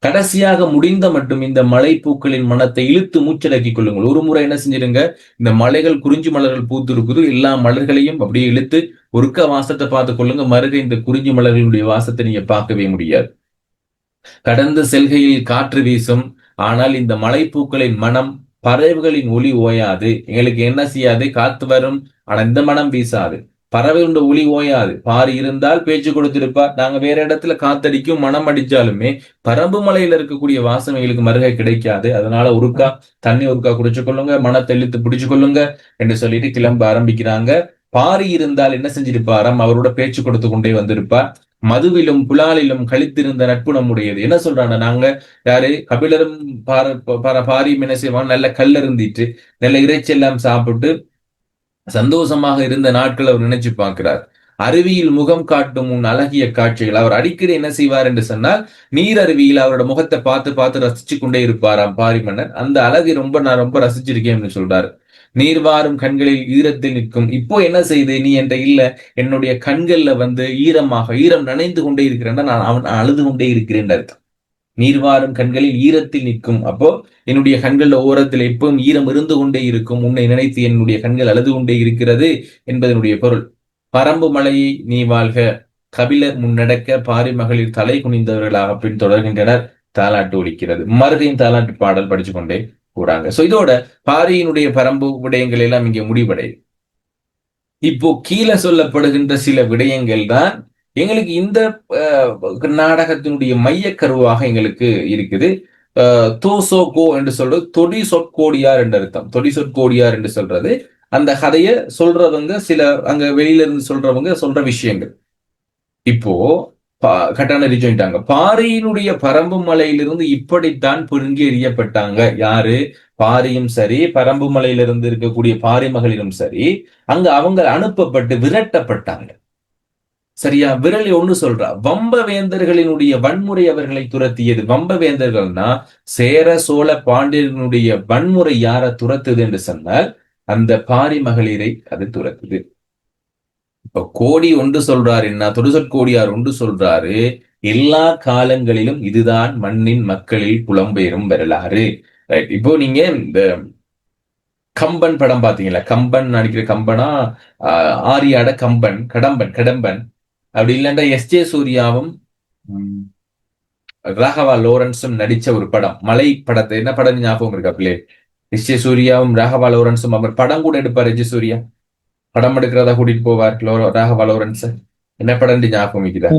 கடைசியாக முடிந்த மட்டும் இந்த மலை பூக்களின் மனத்தை இழுத்து மூச்சடக்கிக் கொள்ளுங்கள். ஒரு முறை என்ன செஞ்சிருங்க, இந்த மலைகள் குறிஞ்சி மலர்கள் பூத்து இருக்குது, எல்லா மலர்களையும் அப்படியே இழுத்து ஒருக்க வாசத்தை பார்த்து கொள்ளுங்க. மறுக இந்த குறிஞ்சி மலர்களுடைய வாசத்தை நீங்க பார்க்கவே முடியாது. கடந்த செல்கையில் காற்று வீசும், ஆனால் இந்த மலைப்பூக்களின் மனம், பறவைகளின் ஒலி ஓயாது. எங்களுக்கு என்ன செய்யாது, காத்து வரும், ஆனா இந்த மனம் வீசாது. பறவையோட ஒளி ஓயாது. பாரி இருந்தால் பேச்சு கொடுத்திருப்பா. நாங்க வேற இடத்துல காத்தடிக்கும், மனம் அடிச்சாலுமே பரம்பு மலையில இருக்கக்கூடிய வாசம் எங்களுக்கு மருகை கிடைக்காது. அதனால ஒருக்கா தண்ணி ஒருக்கா குடிச்சு கொள்ளுங்க, மனத்தை இழுத்து பிடிச்சு கொள்ளுங்க என்று சொல்லிட்டு கிளம்ப ஆரம்பிக்கிறாங்க. பாரி இருந்தால் என்ன செஞ்சிருப்பாராம், அவரோட பேச்சு கொடுத்து கொண்டே வந்திருப்பார். மதுவிலும் புலாலிலும் கழித்திருந்த நட்பு நம்முடையது. என்ன சொல்றாங்க, நாங்க யாரு கபிலரும் பாரியும் என்ன செய்வாங்க, நல்ல கல் இருந்திட்டு நல்ல இறைச்சி எல்லாம் சாப்பிட்டு சந்தோஷமாக இருந்த நாட்கள் அவர் நினைச்சு பார்க்கிறார். அருவியில் முகம் காட்டும் உன் அழகிய காட்சிகள். அவர் அடிக்கடி என்ன செய்வார் என்று சொன்னால், நீர் அருவியில் அவரோட முகத்தை பார்த்து பார்த்து ரசிச்சு கொண்டே இருப்பாராம் பாரி மன்னர். அந்த அழகை நான் ரொம்ப ரசிச்சிருக்கேன் சொல்றாரு. நீர் வாரும் கண்களில் ஈரத்தில் நிற்கும். இப்போ என்ன செய்து நீ என்ற இல்ல, என்னுடைய கண்கள்ல ஈரம் நனைந்து கொண்டே இருக்கிறேன், நான் அவன் அழுது கொண்டே இருக்கிறேன் அர்த்தம். நீர்வாரும் கண்களில் ஈரத்தில் நிற்கும். அப்போ என்னுடைய கண்கள் ஓரத்தில் எப்பவும் ஈரம் இருந்து கொண்டே இருக்கும். உன்னை நினைத்து என்னுடைய கண்கள் அழுது கொண்டே இருக்கிறது என்பதனுடைய பொருள். பரம்பு மலையை நீ வாழ்க. கபிலர் முன்னடக்க பாரி மகளிர் தலை குனிந்தவர்களாக பின் தொடர்கின்றனர். தாலாட்டு ஒலிக்கிறது. மறுகையும் தாலாட்டு பாடல் படிச்சு கொண்டே கூறாங்க. சோ இதோட பாரியினுடைய பரம்பு விடயங்கள் எல்லாம் இங்கே முடிவடையுது. இப்போ கீழே சொல்லப்படுகின்ற சில விடயங்கள் தான் எங்களுக்கு இந்த நாடகத்தினுடைய மையக்கருவாக எங்களுக்கு இருக்குது. தோசோகோ என்று சொல்றது தொடி சொற்கோடியார் என்று அர்த்தம். தொடி சொற்கோடியார் என்று சொல்றது அந்த கதையை சொல்றவங்க சில அங்க வெளியில இருந்து சொல்றவங்க சொல்ற விஷயங்கள். இப்போ கட்டான சொல்லிட்டாங்க, பாரியினுடைய பரம்பு மலையிலிருந்து இப்படித்தான் பிடுங்கி எறியப்பட்டாங்க. யாரு? பாரியும் சரி, பரம்பு மலையிலிருந்து இருக்கக்கூடிய பாரி மகளிரும் சரி, அங்க அவங்க அனுப்பப்பட்டு விரட்டப்பட்டாங்க. சரியா? விரலி ஒண்ணு சொல்றா, வம்ப வேந்தர்களினுடைய வன்முறை அவர்களை துரத்தியது. வம்ப வேந்தர்கள்னா சேர சோழ பாண்டியர்களுடைய வன்முறை யார துரத்துது என்று சொன்னால் அந்த பாரி மகளிரை அது துரத்துது. இப்ப கோடி ஒன்று சொல்றாரு, என்ன தொடுசொற்கோடியார் ஒன்று சொல்றாரு, எல்லா காலங்களிலும் இதுதான் மண்ணின் மக்களில் புலம்பெயரும் வரலாறு. ரைட். இப்போ நீங்க இந்த கம்பன் படம் பாத்தீங்களா? கம்பன் நடிக்கிற கம்பனா, ஆரியாட கம்பன், கடம்பன் அப்படி இல்லைன்னா எஸ்.ஜே. சூர்யாவும் ராகவா லாரன்ஸும் நடிச்ச ஒரு படம், மலை படத்தை, என்ன படம் ஞாபகம் இருக்கா பிள்ளை? எஸ்.ஜே. சூர்யாவும் ராகவா லாரன்ஸும் அவர் படம் கூட எடுப்பார். எஸ்.ஜே. சூர்யா படம் எடுக்கிறதா கூட்டிட்டு போவார் ராகவா லாரன்ஸ். என்ன படம் ஞாபகம் இருக்குதா?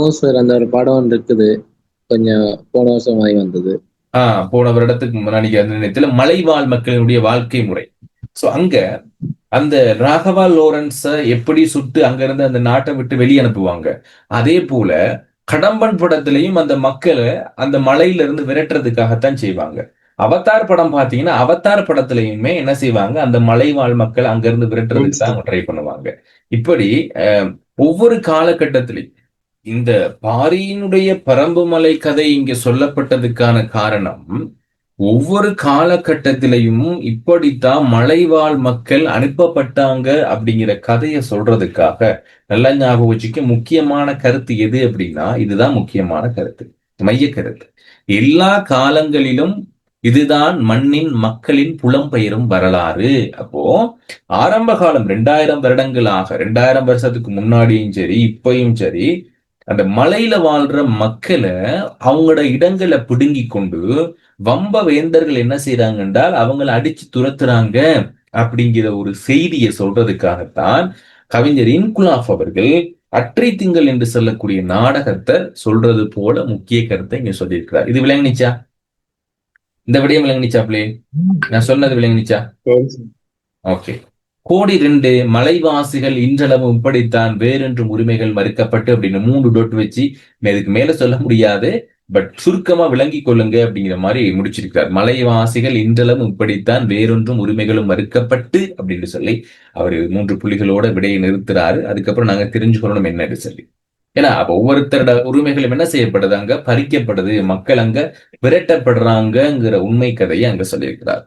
ஓ சார், அந்த ஒரு படம் இருக்குது, கொஞ்சம் போன வருஷம் வாங்கி வந்தது. போன வருடத்துக்கு முன்னாடி அந்த நேரத்துல மலைவாழ் மக்களினுடைய வாழ்க்கை முறை. சோ அங்க அந்த ராகவா லாரன்ஸ எப்படி சுட்டு அங்க இருந்து அந்த நாட்டை விட்டு வெளியே அனுப்புவாங்க, அதே போல கடம்பன் படத்திலையும் அந்த மக்களை அந்த மலையில இருந்து விரட்டுறதுக்காகத்தான் செய்வாங்க. அவதார் படம் பாத்தீங்கன்னா, அவதார் படத்திலையுமே என்ன செய்வாங்க, அந்த மலைவாழ் மக்கள் அங்க இருந்து விரட்டுறதுக்கு தான் ட்ரை பண்ணுவாங்க. இப்படி ஒவ்வொரு காலகட்டத்திலையும் இந்த பாரியினுடைய பரம்பு மலை கதை இங்க சொல்லப்பட்டதுக்கான காரணம், ஒவ்வொரு காலகட்டத்திலையும் இப்படித்தான் மலைவாழ் மக்கள் அனுப்பப்பட்டாங்க அப்படிங்கிற கதையை சொல்றதுக்காக. நல்லா ஞாபகம் வச்சுக்க, முக்கியமான கருத்து எது அப்படின்னா, இதுதான் முக்கியமான கருத்து, மைய கருத்து. எல்லா காலங்களிலும் இதுதான் மண்ணின் மக்களின் புலம்பெயரும் வரலாறு. அப்போ ஆரம்ப காலம் 2000 வருடங்களாக, 2000 வருஷத்துக்கு முன்னாடியும் சரி இப்பயும் சரி, அந்த மலையில வாழ்ற மக்களை அவங்களோட இடங்களை பிடுங்கி கொண்டு வம்ப வேந்தர்கள் என்ன செய்யறாங்க என்றால் அவங்களை அடிச்சு துரத்துறாங்க அப்படிங்கிற ஒரு செய்தியை சொல்றதுக்காகத்தான் கவிஞர் இன்குலாப் அவர்கள் அற்றை திங்கள் என்று சொல்லக்கூடிய நாடகத்தை சொல்றது போல முக்கிய கருத்தை இங்க சொல்லியிருக்கிறார். இது விளங்குனிச்சா? இந்த விடயம் விளங்குனிச்சாப்லே? நான் சொன்னது விளங்குனிச்சா? ஓகே. கோடி 2 மலைவாசிகள் இன்றளவும் இப்படித்தான் வேறென்றும் உரிமைகள் மறுக்கப்பட்டு அப்படின்னு 3 டொட் வச்சு இதுக்கு மேல சொல்ல முடியாது, பட் சுருக்கமா விளங்கி கொள்ளுங்க அப்படிங்கிற மாதிரி முடிச்சிருக்கிறார். மலைவாசிகள் இன்றளவும் இப்படித்தான் வேறொன்றும் உரிமைகளும் மறுக்கப்பட்டு அப்படின்னு சொல்லி அவர் 3 புள்ளிகளோட விடையை நிறுத்துறாரு. அதுக்கப்புறம் நாங்க தெரிஞ்சுக்கணும் என்னன்னு சொல்லி. ஏன்னா அப்ப ஒவ்வொருத்தரோட உரிமைகளும் என்ன செய்யப்படுது, அங்க பறிக்கப்படுது, மக்கள் அங்க விரட்டப்படுறாங்கிற உண்மை கதையை அங்க சொல்லியிருக்கிறார்.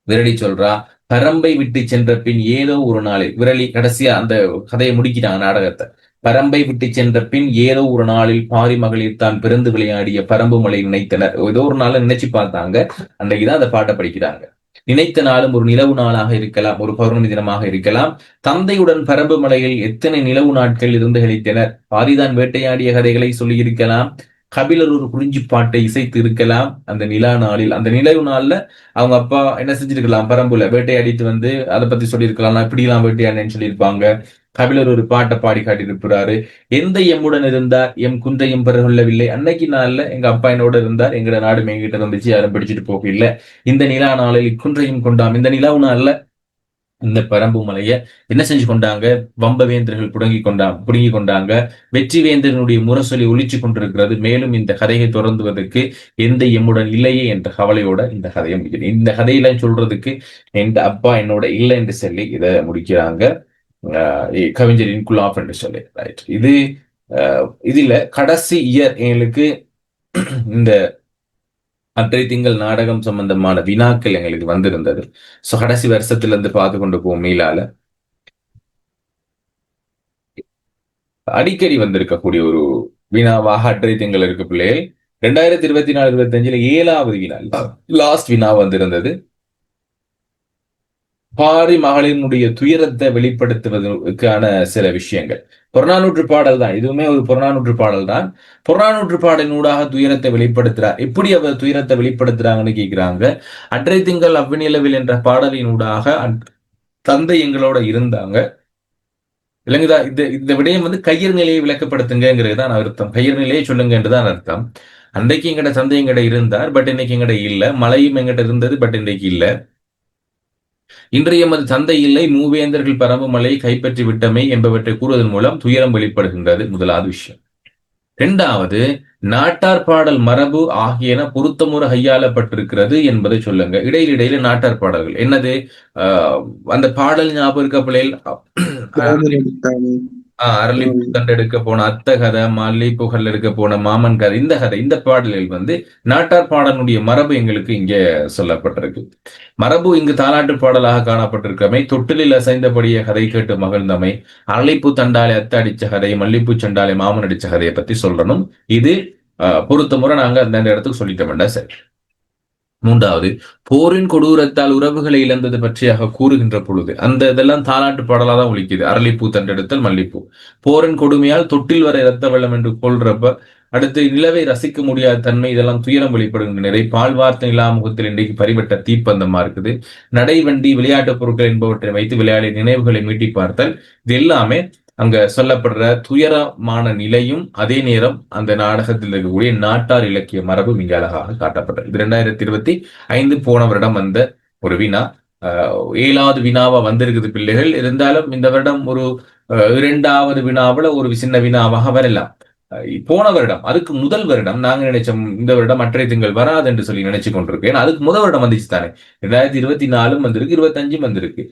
விரலி சொல்றா, பரம்பை விட்டு சென்ற பின் ஏதோ ஒரு நாளில், விரலி கடைசியா அந்த கதையை முடிக்கிறாங்க நாடகத்தை. பரம்பை விட்டு சென்ற பின் ஏதோ ஒரு நாளில் பாரி மகளிர் தான் பிறந்து விளையாடிய பரம்பு மலை நினைத்தனர். ஏதோ ஒரு நாள் நினைச்சு பார்த்தாங்க, அன்னைக்குதான் அந்த பாட்டை படிக்கிறாங்க. நினைத்த நாளும் ஒரு நிலவு நாளாக இருக்கலாம், ஒரு பௌர்ணமி தினமாக இருக்கலாம். தந்தையுடன் பரம்பு மலையில் எத்தனை நிலவு நாட்கள் இருந்து கழித்தனர். பாரிதான் வேட்டையாடிய கதைகளை சொல்லி இருக்கலாம், கபிலர் ஒரு குறிஞ்சி பாட்டை இசைத்து இருக்கலாம். அந்த நிலா நாளில், அந்த நிலவு நாள்ல அவங்க அப்பா என்ன செஞ்சிருக்கலாம், பரம்புல வேட்டையாடிட்டு வந்து அதை பத்தி சொல்லியிருக்கலாம், நான் இப்படி எல்லாம் வேட்டையாடினேன்னு சொல்லியிருப்பாங்க. கபிலர் ஒரு பாட்டை பாடி காட்டியிருக்கிறாரு. எந்த எம்முடன் இருந்தார் எம் குன்றையும் பெறவில்லை, அன்னைக்கு நாள்ல எங்க அப்பா என்னோட இருந்தார், எங்கட நாடு எங்கிட்ட இருந்துச்சு, யாரும் பிடிச்சிட்டு போக இல்லை. இந்த நிலா நாளில் இக்குன்றையும் கொண்டாம், இந்த நிலவு நாள்ல இந்த பரம்பு மலைய என்ன செஞ்சு கொண்டாங்க, வம்பவேந்தர்கள் புடுங்கி கொண்டாங்க. வெற்றி வேந்தனுடைய முரசொலி ஒழிச்சு கொண்டிருக்கிறது. மேலும் இந்த கதையை தொடர்ந்துவதற்கு எந்த எம்முடன் இல்லையே என்ற கவலையோட இந்த கதையை முடிக்கிறேன். இந்த கதையெல்லாம் சொல்றதுக்கு எந்த அப்பா என்னோட இல்லை என்று சொல்லி இதை முடிக்கிறாங்க கவிஞர் இன்குலாப் என்று சொல்லி. ரைட். இதுல கடைசி இயர் எங்களுக்கு இந்த அற்றை திங்கள் நாடகம் சம்பந்தமான வினாக்கள் எங்களுக்கு வந்திருந்தது. சோ கடைசி வருஷத்துல இருந்து பார்த்து கொண்டு போவோம். மீளால அடிக்கடி வந்திருக்கக்கூடிய ஒரு வினாவாக அற்றை திங்கள் இருக்கு பிள்ளைகள். 2024-25 7வது வினா, லாஸ்ட் வினா வந்திருந்தது. பாரி மகளினுடைய துயரத்தை வெளிப்படுத்துவதற்கான சில விஷயங்கள். புறநானூற்று பாடல் தான், இதுவுமே ஒரு புறநானூற்று பாடல் தான். புறநானூற்று பாடலினூடாக துயரத்தை வெளிப்படுத்துறார். எப்படி அவர் துயரத்தை வெளிப்படுத்துறாங்கன்னு கேட்கிறாங்க. அற்றை திங்கள் அவ்விநிலவில் என்ற பாடலினூடாக தந்தை எங்களோட இருந்தாங்க. விளங்குதா? இந்த விடயம் வந்து கையர் நிலையை விளக்கப்படுத்துங்கிறது தான் அர்த்தம். கையர் நிலையை சொல்லுங்க என்றுதான் அர்த்தம். அன்றைக்கு எங்கட தந்தை எங்கட இருந்தார், பட் இன்னைக்கு எங்கட இல்ல. மலையும் எங்கிட்ட இருந்தது, பட் இன்றைக்கு இல்ல. இன்றைய எமது தந்தை இல்லை, மூவேந்தர்கள் பரம்பு மலையை கைப்பற்றி விட்டமை என்பவற்றை கூறுவதன் மூலம் துயரம் வெளிப்படுகின்றது. முதலாவது விஷயம். இரண்டாவது, நாட்டார் பாடல் மரபு ஆகியன பொருத்தமுற கையாளப்பட்டிருக்கிறது என்பதை சொல்லுங்க. இடையில நாட்டார் பாடல்கள் என்னது? அந்த பாடல் ஞாபகம் இருக்க பிள்ளைகள் அரளிப்பூ கண்டெடுக்க போன அத்த கதை, மல்லிப்பூகள் எடுக்க போன மாமன் கதை, இந்த கதை, இந்த பாடல்கள் வந்து நாட்டார் பாடலுடைய மரபு எங்களுக்கு இங்கே சொல்லப்பட்டிருக்கு. மரபு இங்கு தாலாட்டு பாடலாக காணப்பட்டிருக்கமை, தொட்டிலில் அசைந்தபடியே கதை கேட்டு மகிழ்ந்தமை, அரளிப்பூ தண்டாலை அத்த அடிச்ச கதை, மல்லிப்பூ சண்டாலை மாமன் அடிச்ச கதையை பத்தி சொல்லணும். இது பொறுத்த முறை நாங்க அந்த இடத்துக்கு சொல்லிட்டோம்டா சரி. மூன்றாவது, போரின் கொடூரத்தால் உறவுகளை இழந்தது பற்றியாக கூறுகின்ற பொழுது அந்த இதெல்லாம் தாலாட்டு பாடலாதான் தான் ஒழிக்குது. அரளிப்பூ தண்டெடுத்தல், மல்லிப்பூ. போரின் கொடுமையால் தொட்டில் வரை இரத்த வெள்ளம் என்று கொள்றப்ப, அடுத்து நிலவை ரசிக்க முடியாத தன்மை, இதெல்லாம் துயரம் வெளிப்படுகின்ற நிலை. பால்வார்த்த நிலா முகத்தில் இன்றைக்கு பறிபட்ட தீப்பந்தமா இருக்குது. நடைவண்டி, விளையாட்டுப் பொருட்கள் என்பவற்றை வைத்து விளையாடிய நினைவுகளை மீட்டி பார்த்தல், இது எல்லாமே அங்க சொல்லப்படுற துயரமான நிலையும் அதே நேரம் அந்த நாடகத்தில் இருக்கக்கூடிய நாட்டார் இலக்கிய மரபு மிக அழகாக காட்டப்பட்டது. இது 2025 போன வருடம் வந்த ஒரு வினா. 7வது வினாவா வந்திருக்குது பிள்ளைகள். இருந்தாலும் இந்த வருடம் ஒரு 2வது வினாவில் ஒரு சின்ன வினாவாக வரலாம். போன வருடம், அதுக்கு முதல் வருடம் நாங்க நினைச்சோம் இந்த வருடம் அற்றை திங்கள் வராது என்று சொல்லி நினைச்சு கொண்டிருக்கேன். அதுக்கு முதல் வருடம் வந்துச்சு தானே, 2024 வந்திருக்கு, 25 வந்திருக்கு.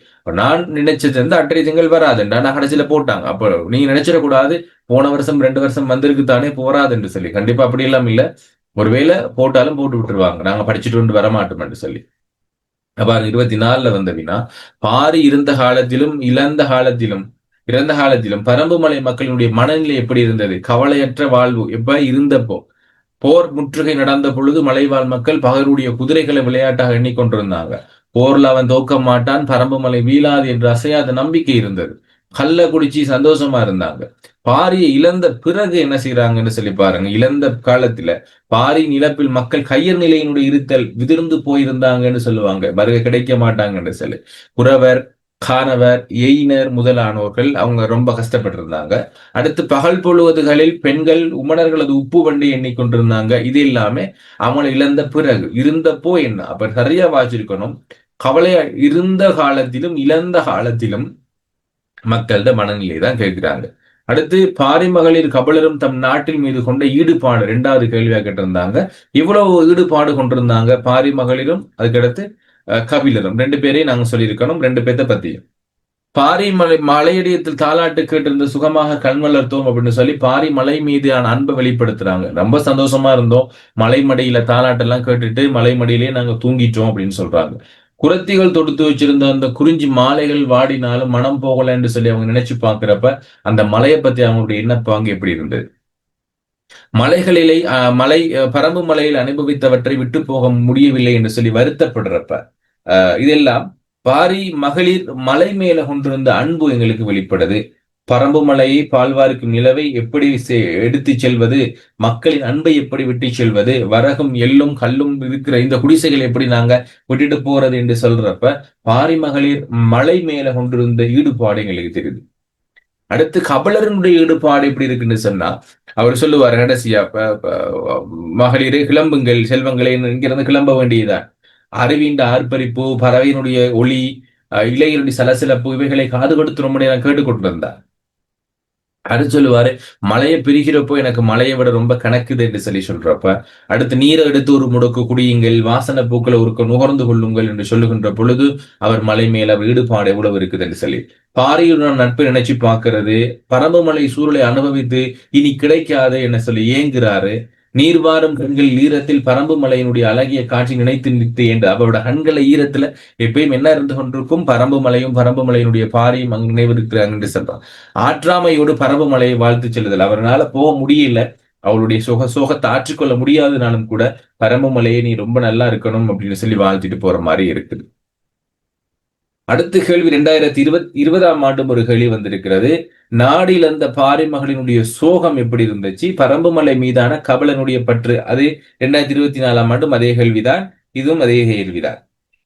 நான் நினைச்சது வந்து அற்றை திங்கள் வராதுண்டா நான் கடைசியில போட்டாங்க. அப்போ நீங்க நினைச்சிடக்கூடாது போன வருஷம் 2 வருஷம் வந்திருக்கு தானே போராது என்று சொல்லி. கண்டிப்பா அப்படி எல்லாம் இல்ல. ஒருவேளை போட்டாலும் போட்டு விட்டுருவாங்க, நாங்க படிச்சுட்டு வந்து வரமாட்டோம் என்று சொல்லி. அப்ப 24 வந்தவினா, பாரி இருந்த காலத்திலும் இறந்த காலத்திலும் பரம்புமலை மக்களினுடைய மனநிலை எப்படி இருந்தது? கவலையற்ற வாழ்வு எப்ப இருந்தப்போ, போர் முற்றுகை நடந்த பொழுது மலைவாழ் மக்கள் பகருடைய குதிரைகளை விளையாட்டாக எண்ணிக்கொண்டிருந்தாங்க. போர்ல அவன் தோக்க மாட்டான், பரம்புமலை வீழாது என்று அசையாத நம்பிக்கை இருந்தது. கல்ல குடிச்சு சந்தோஷமா இருந்தாங்க. பாரியை இழந்த பிறகு என்ன செய்யறாங்கன்னு சொல்லி பாருங்க. இழந்த காலத்துல பாரி நிலப்பில் மக்கள் கையர் நிலையினுடைய இருத்தல் விதிர்ந்து போயிருந்தாங்கன்னு சொல்லுவாங்க. வருகை கிடைக்க மாட்டாங்கன்னு சொல்லி. குறவர், காணவர், எயினர் முதலானோர்கள் அவங்க ரொம்ப கஷ்டப்பட்டிருந்தாங்க. அடுத்து பகல் பொழுவதுகளில் பெண்கள் உமணர்களது உப்பு வண்டி எண்ணிக்கொண்டிருந்தாங்க. இது எல்லாமே அவங்களை இழந்த பிறகு. இருந்தப்போ என்ன அப்ப சரியா வாசிருக்கணும். கவலையா இருந்த காலத்திலும் இழந்த காலத்திலும் மக்களோட மனநிலை தான் கேட்கிறாங்க. அடுத்து, பாரி மகளிர் கபலரும் தம் நாட்டின் மீது கொண்ட ஈடுபாடு 2வது கேள்வியா கேட்டிருந்தாங்க. இவ்வளவு ஈடுபாடு கொண்டிருந்தாங்க பாரி மகளிரும், அதுக்கடுத்து கபிலரும். 2 பேரையும் நாங்க சொல்லியிருக்கணும், 2 பேர்த்த பத்தியும். பாரி மலையடியத்தில் தாலாட்டு கேட்டிருந்த சுகமாக கண் வளர்த்தோம் அப்படின்னு சொல்லி பாரி மலை மீதான அன்பை வெளிப்படுத்துறாங்க. ரொம்ப சந்தோஷமா இருந்தோம், மலை மடியில தாலாட்டெல்லாம் கேட்டுட்டு மலை மடியிலேயே நாங்க தூங்கிட்டோம் அப்படின்னு சொல்றாங்க. குரத்திகள் தொடுத்து வச்சிருந்த அந்த குறிஞ்சி மாலைகள் வாடினாலும் மனம் போகல என்று சொல்லி அவங்க நினைச்சு பாக்குறப்ப அந்த மலையை பத்தி அவங்களுடைய எண்ணப்பாங்க எப்படி இருந்தது? மலைகளிலே பரம்பு மலையில் அனுபவித்தவற்றை விட்டு போக முடியவில்லை என்று சொல்லி வருத்தப்படுறப்ப இதெல்லாம் பாரி மகளிர் மலை மேல கொண்டிருந்த அன்பு எங்களுக்கு வெளிப்படுது. பரம்பு மலையை, பால்வாருக்கும் நிலவை எப்படி எடுத்து செல்வது, மக்களின் அன்பை எப்படி விட்டு செல்வது, வரகும் எள்ளும் கல்லும் இருக்கிற இந்த குடிசைகள் எப்படி நாங்க விட்டுட்டு போறது என்று சொல்றப்ப பாரி மகளிர் மலை மேல கொண்டிருந்த ஈடுபாடு எங்களுக்கு தெரியுது. அடுத்து கபலரனுடைய ஈடுபாடு எப்படி இருக்குன்னு சொன்னா, அவர் சொல்லுவார் கடைசியா, மகளிரே கிளம்புங்கள் செல்வங்களை, இங்கிருந்து கிளம்ப வேண்டியதான். அருவியின் ஆர்ப்பரிப்பு, பறவையினுடைய ஒளி, இலையினுடைய சலசலப்பு, இவைகளை காது கொடுத்து ரொம்ப நேரம் கேட்டுக்கொண்டிருந்தார். அது சொல்லுவாரு, மலையை பிரிக்கிறப்போ எனக்கு மலையை விட ரொம்ப கணக்குது என்று சொல்லி சொல்றப்ப, அடுத்து நீரை எடுத்து ஒரு முடக்கு குடியுங்கள், வாசனை பூக்களை ஒரு நுகர்ந்து கொள்ளுங்கள் என்று சொல்லுகின்ற பொழுது அவர் மலை மேல ஈடுபாடு எவ்வளவு இருக்குது என்று சொல்லி, பாரியுடன் நட்பு நினைச்சு பார்க்கிறது, பரம்பு மலை சூழலை அனுபவித்து இனி கிடைக்காது என்ன சொல்லி ஏங்குறாரு. நீர்வாரும் கண்கள் ஈரத்தில் பரம்பு மலையினுடைய அழகிய காட்சி நினைத்து நிறுத்து என்று அவரோட கண்களை ஈரத்துல எப்பயும் என்ன இருந்து கொண்டிருக்கும்? பரம்பு மலையும் பரம்பு மலையினுடைய பாரியும் அங்கு நினைவிருக்கிறாங்க என்று சொல்றான். ஆற்றாமையோடு பரம்பு மலையை வாழ்த்து செல்லுதல். அவரால் போக முடியல, அவளுடைய சோகத்தை ஆற்றிக்கொள்ள முடியாதுனாலும் கூட பரம்பு மலையை நீ ரொம்ப நல்லா இருக்கணும் அப்படின்னு சொல்லி வாழ்த்திட்டு போற மாதிரி இருக்குது. அடுத்த கேள்வி 2020ஆம் ஆண்டும் ஒரு கேள்வி வந்திருக்கிறது. நாடிழந்த பாரி மகளினுடைய சோகம் எப்படி இருந்துச்சு? பரம்புமலை மீதான கபிலனுடைய பற்று. அது 2024ஆம் ஆண்டும் அதே கேள்விதான். இதுவும் அதே கேள்விதான்.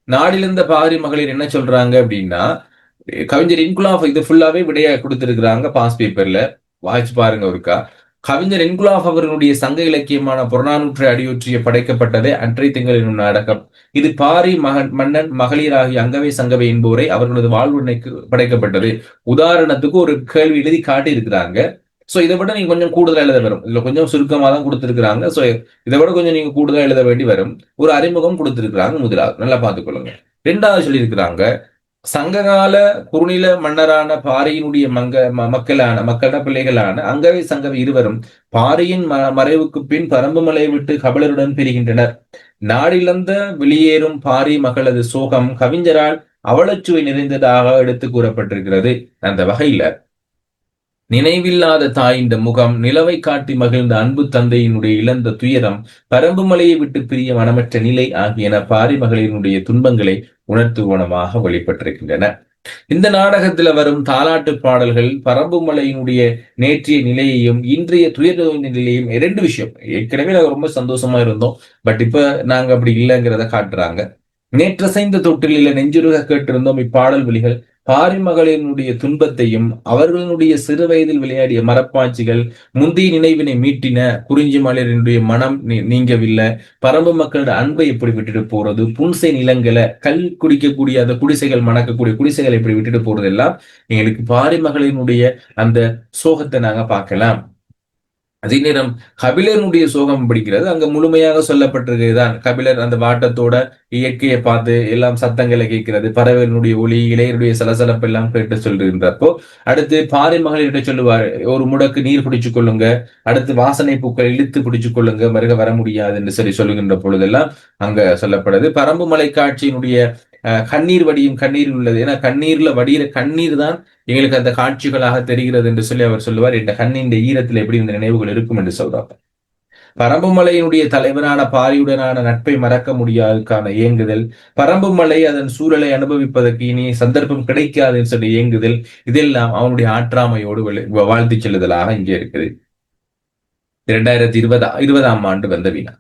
நாடிழந்த பாரி மகளிர் என்ன சொல்றாங்க அப்படின்னா, கவிஞர் இன்குலாப் இது ஃபுல்லாவே விடைய கொடுத்திருக்கிறாங்க பாஸ் பேப்பர்ல. வாய்ச்சு பாருங்க ஒருக்கா. கவிஞர் இன்குலாப் அவர்களுடைய சங்க இலக்கியமான புறநானூற்றை அடியொற்றிய படைக்கப்பட்டதே அன்றை திங்கள் என்னும் நாடகம். இது பாரி மன்னன் மகளிராகிய அங்கவை சங்கவை என்போரை அவர்களது வாழ்வுக்கு படைக்கப்பட்டது. உதாரணத்துக்கு ஒரு கேள்வி எழுதி காட்டி இருக்கிறாங்க. சோ இதை விட நீங்க கொஞ்சம் கூடுதலா எழுத வரும். இதுல கொஞ்சம் சுருக்கமா தான் கொடுத்திருக்கிறாங்க. சோ இதை விட கொஞ்சம் நீங்க கூடுதலா எழுத வேண்டி வரும். ஒரு அறிமுகம் கொடுத்திருக்கிறாங்க முதலாவது, நல்லா பார்த்துக்கொள்ளுங்க. ரெண்டாவது சொல்லியிருக்கிறாங்க, சங்ககால குறுநில மன்னரான பாரியினுடைய மக்கள பிள்ளைகளான அங்கவை சங்கவை இருவரும் பாரியின் மறைவுக்கு பின் பரம்புமலையை விட்டு கபிலருடன் பிரிகின்றனர். நாடிழந்த வெளியேறும் பாரி மகளது சோகம் கவிஞரால் அவலச்சுவை நிறைந்ததாக எடுத்து கூறப்பட்டிருக்கிறது. அந்த வகையில நினைவில்லாத தாயின் முகம், நிலவை காட்டி மகிழ்ந்த அன்பு தந்தையினுடைய இழந்த துயரம், பரம்புமலையை விட்டு பிரிய மனமற்ற நிலை ஆகியன பாரி மகளினுடைய துன்பங்களை உணர்த்துவனமாக வெளிப்பட்டிருக்கின்றன. இந்த நாடகத்துல வரும் தாலாட்டு பாடல்கள் பரம்புமலையினுடைய நேற்றைய நிலையையும் இன்றைய துயர் நிலையையும் இரண்டு விஷயம். ஏற்கனவே நாங்க ரொம்ப சந்தோஷமா இருந்தோம், பட் இப்ப நாங்க அப்படி இல்லைங்கிறத காட்டுறாங்க. நேற்றசைந்த தொட்டில நெஞ்சுருக கேட்டிருந்தோம் இப்பாடல் வழிகள் பாரி மகளினுடைய துன்பத்தையும் அவர்களுடைய சிறு வயதில் விளையாடிய மரப்பாச்சிகள் முந்தைய நினைவினை மீட்டின. குறிஞ்சி மலரினுடைய மனம் நீங்கவில்லை. பரம்பு மக்களோட அன்பை எப்படி விட்டுட்டு போறது, புன்சை நிலங்களை கல் குடிக்கக்கூடிய அந்த குடிசைகள் மணக்கக்கூடிய குடிசைகளை எப்படி விட்டுட்டு போறது எல்லாம் எங்களுக்கு பாரி மகளினுடைய அந்த சோகத்தை நாங்க பார்க்கலாம். அதே நேரம் கபிலனுடைய சோகம் பிடிக்கிறது அங்க முழுமையாக சொல்லப்பட்டிருக்கிறதுதான். கபிலர் அந்த வாட்டத்தோட இயற்கையை பார்த்து எல்லாம் சத்தங்களை கேட்கிறது, பறவைகளுடைய ஒளி, இளையருடைய சலசலப்பு எல்லாம் கேட்டு சொல்கின்றப்போ அடுத்து பாரி மகளிர்கிட்ட சொல்லுவார், ஒரு முடக்கு நீர் பிடிச்சு கொள்ளுங்க, அடுத்து வாசனை பூக்கள் இழுத்து பிடிச்சு கொள்ளுங்க, மருக வர முடியாது என்று சொல்லுகின்ற பொழுதெல்லாம் அங்க சொல்லப்படுது. பரம்பு மலை காட்சியினுடைய கண்ணீர் வடியும் கண்ணீர் உள்ளது. ஏன்னா கண்ணீர்ல வடிகிற கண்ணீர் தான் எங்களுக்கு அந்த காட்சிகளாக தெரிகிறது என்று சொல்லி அவர் சொல்லுவார். இந்த கண்ணின் ஈரத்தில் எப்படி இந்த நினைவுகள் இருக்கும் என்று சொல்றாங்க. பரம்புமலையினுடைய தலைவரான பாரியுடனான நட்பை மறக்க முடியாதுக்கான இயங்குதல், பரம்புமலை அதன் சூழலை அனுபவிப்பதற்கு இனி சந்தர்ப்பம் கிடைக்காதுன்னு சொல்லி இயங்குதல், இதெல்லாம் அவனுடைய ஆற்றாமையோடு வாழ்த்து செல்லுதலாக இங்கே இருக்குது. 2020ஆம் ஆண்டு வந்த வினா.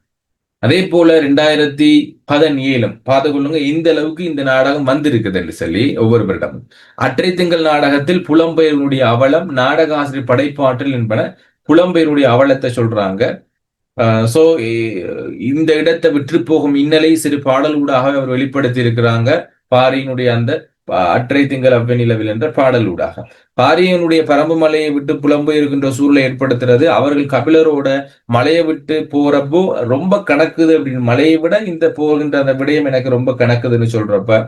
அதே போல 2017 பார்த்துக்கொள்ளுங்க, இந்த அளவுக்கு இந்த நாடகம் வந்திருக்குது என்று சொல்லி ஒவ்வொரு வருடமும். அற்றை திங்கள் நாடகத்தில் புலம்பெயருடைய அவலம், நாடக ஆசிரியர் படைப்பாற்றல் என்பன புலம்பெயருடைய அவலத்தை சொல்றாங்க. சோ இந்த இடத்தை விற்று போகும் இன்னலை சிறு பாடலூடாக அவர் வெளிப்படுத்தி இருக்கிறாங்க. பாரியினுடைய அந்த அற்றை திங்கள் அவ்வநிலவில் என்ற பாடலூடாக பாரியனுடைய பரம்பு மலையை விட்டு புலம்பெயர்கின்ற சூழலை ஏற்படுத்துறது. அவர்கள் கபிலரோட மலையை விட்டு போறப்போ ரொம்ப கணக்குது அப்படின்னு, மலையை விட இந்த போகின்ற அந்த விடயம் எனக்கு ரொம்ப கணக்குதுன்னு சொல்றப்ப,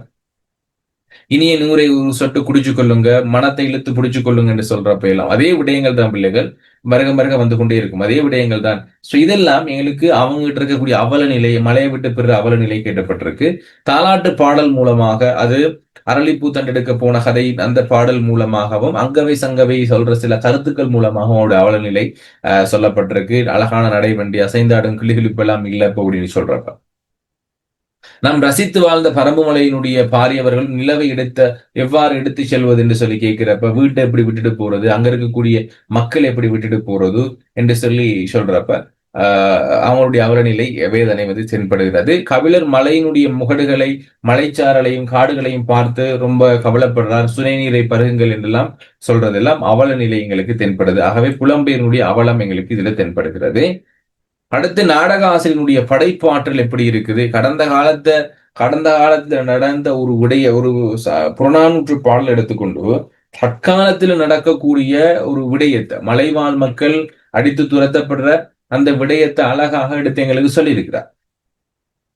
இனிய நூரை ஒரு சொட்டு குடிச்சு கொள்ளுங்க, மனத்தை இழுத்து பிடிச்சு கொள்ளுங்க என்று சொல்றப்ப எல்லாம் அதே விடயங்கள் தான் பிள்ளைகள் மருக வந்து கொண்டே இருக்கும். அதே விடயங்கள் தான். சோ இதெல்லாம் எங்களுக்கு அவங்ககிட்ட இருக்கக்கூடிய அவல நிலை, மலையை விட்டு பிற அவல நிலை கேட்டப்பட்டிருக்கு. தாலாட்டு பாடல் மூலமாக, அது அரளிப்பூ தண்டெடுக்க போன கதை அந்த பாடல் மூலமாகவும், அங்கவை சங்கவை சொல்ற சில கருத்துக்கள் மூலமாகவும் அவருடைய அவல நிலை சொல்லப்பட்டிருக்கு. அழகான நடைவண்டி, அசைந்தாடும் கிளிகிழிப்பு எல்லாம் இல்லை இப்போ அப்படின்னு சொல்றப்ப, நாம் ரசித்து வாழ்ந்த பரம்புமலையினுடைய பாரியவர்கள் நிலவை எவ்வாறு எடுத்து செல்வது என்று சொல்லி கேட்கிறப்ப, வீட்டை எப்படி விட்டுட்டு போறது, அங்க இருக்கக்கூடிய மக்கள் எப்படி விட்டுட்டு போறது என்று சொல்லி சொல்றப்ப அவங்களுடைய அவலநிலை வேதனை வந்து தென்படுகிறது. கபிலர் மலையினுடைய முகடுகளை, மலைச்சாரலையும் காடுகளையும் பார்த்து ரொம்ப கவலைப்படுறார். சுனை நீரை பருகுங்கள் என்றெல்லாம் சொல்றதெல்லாம் அவல நிலை எங்களுக்கு தென்படுது. ஆகவே புலம்பெயருடைய அவலம் எங்களுக்கு இதுல தென்படுகிறது. அடுத்து நாடக ஆசிரியனுடைய படைப்பு ஆற்றல் எப்படி இருக்குது. கடந்த காலத்துல நடந்த ஒரு புறநானூற்று பாடல் எடுத்துக்கொண்டு தற்காலத்துல நடக்கக்கூடிய ஒரு விடயத்தை, மலைவாழ் மக்கள் அடித்து துரத்தப்படுற அந்த விடயத்தை அழகாக எடுத்து எங்களுக்கு சொல்லியிருக்கிறார்.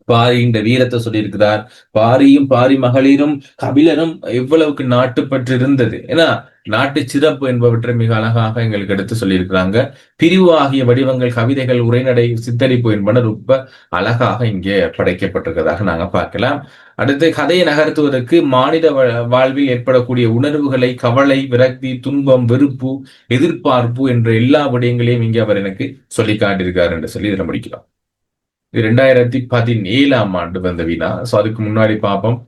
பாரியின் வீரத்தை சொல்லியிருக்கிறார். பாரியும் பாரி மகளிரும் கபிலரும் எவ்வளவுக்கு நாட்டுப்பற்று இருந்தது, ஏன்னா நாட்டு சிறப்பு என்பவற்றை மிக அழகாக எங்களுக்கு எடுத்து சொல்லியிருக்கிறாங்க. பிரிவு ஆகிய வடிவங்கள், கவிதைகள், உரைநடை, சித்தரிப்பு என்பன ரொம்ப அழகாக இங்கே படைக்கப்பட்டிருக்கிறதாக நாங்க பார்க்கலாம். அடுத்து கதையை நகர்த்துவதற்கு மாநில வாழ்வில் ஏற்படக்கூடிய உணர்வுகளை, கவலை, விரக்தி, துன்பம், வெறுப்பு, எதிர்பார்ப்பு என்ற எல்லா விடயங்களையும் இங்கே அவர் எனக்கு சொல்லி காட்டியிருக்காரு என்று சொல்லி இதில் முடிக்கலாம். 2017ஆம் ஆண்டு வந்த வினா. சோ அதுக்கு முன்னாடி பார்ப்போம்.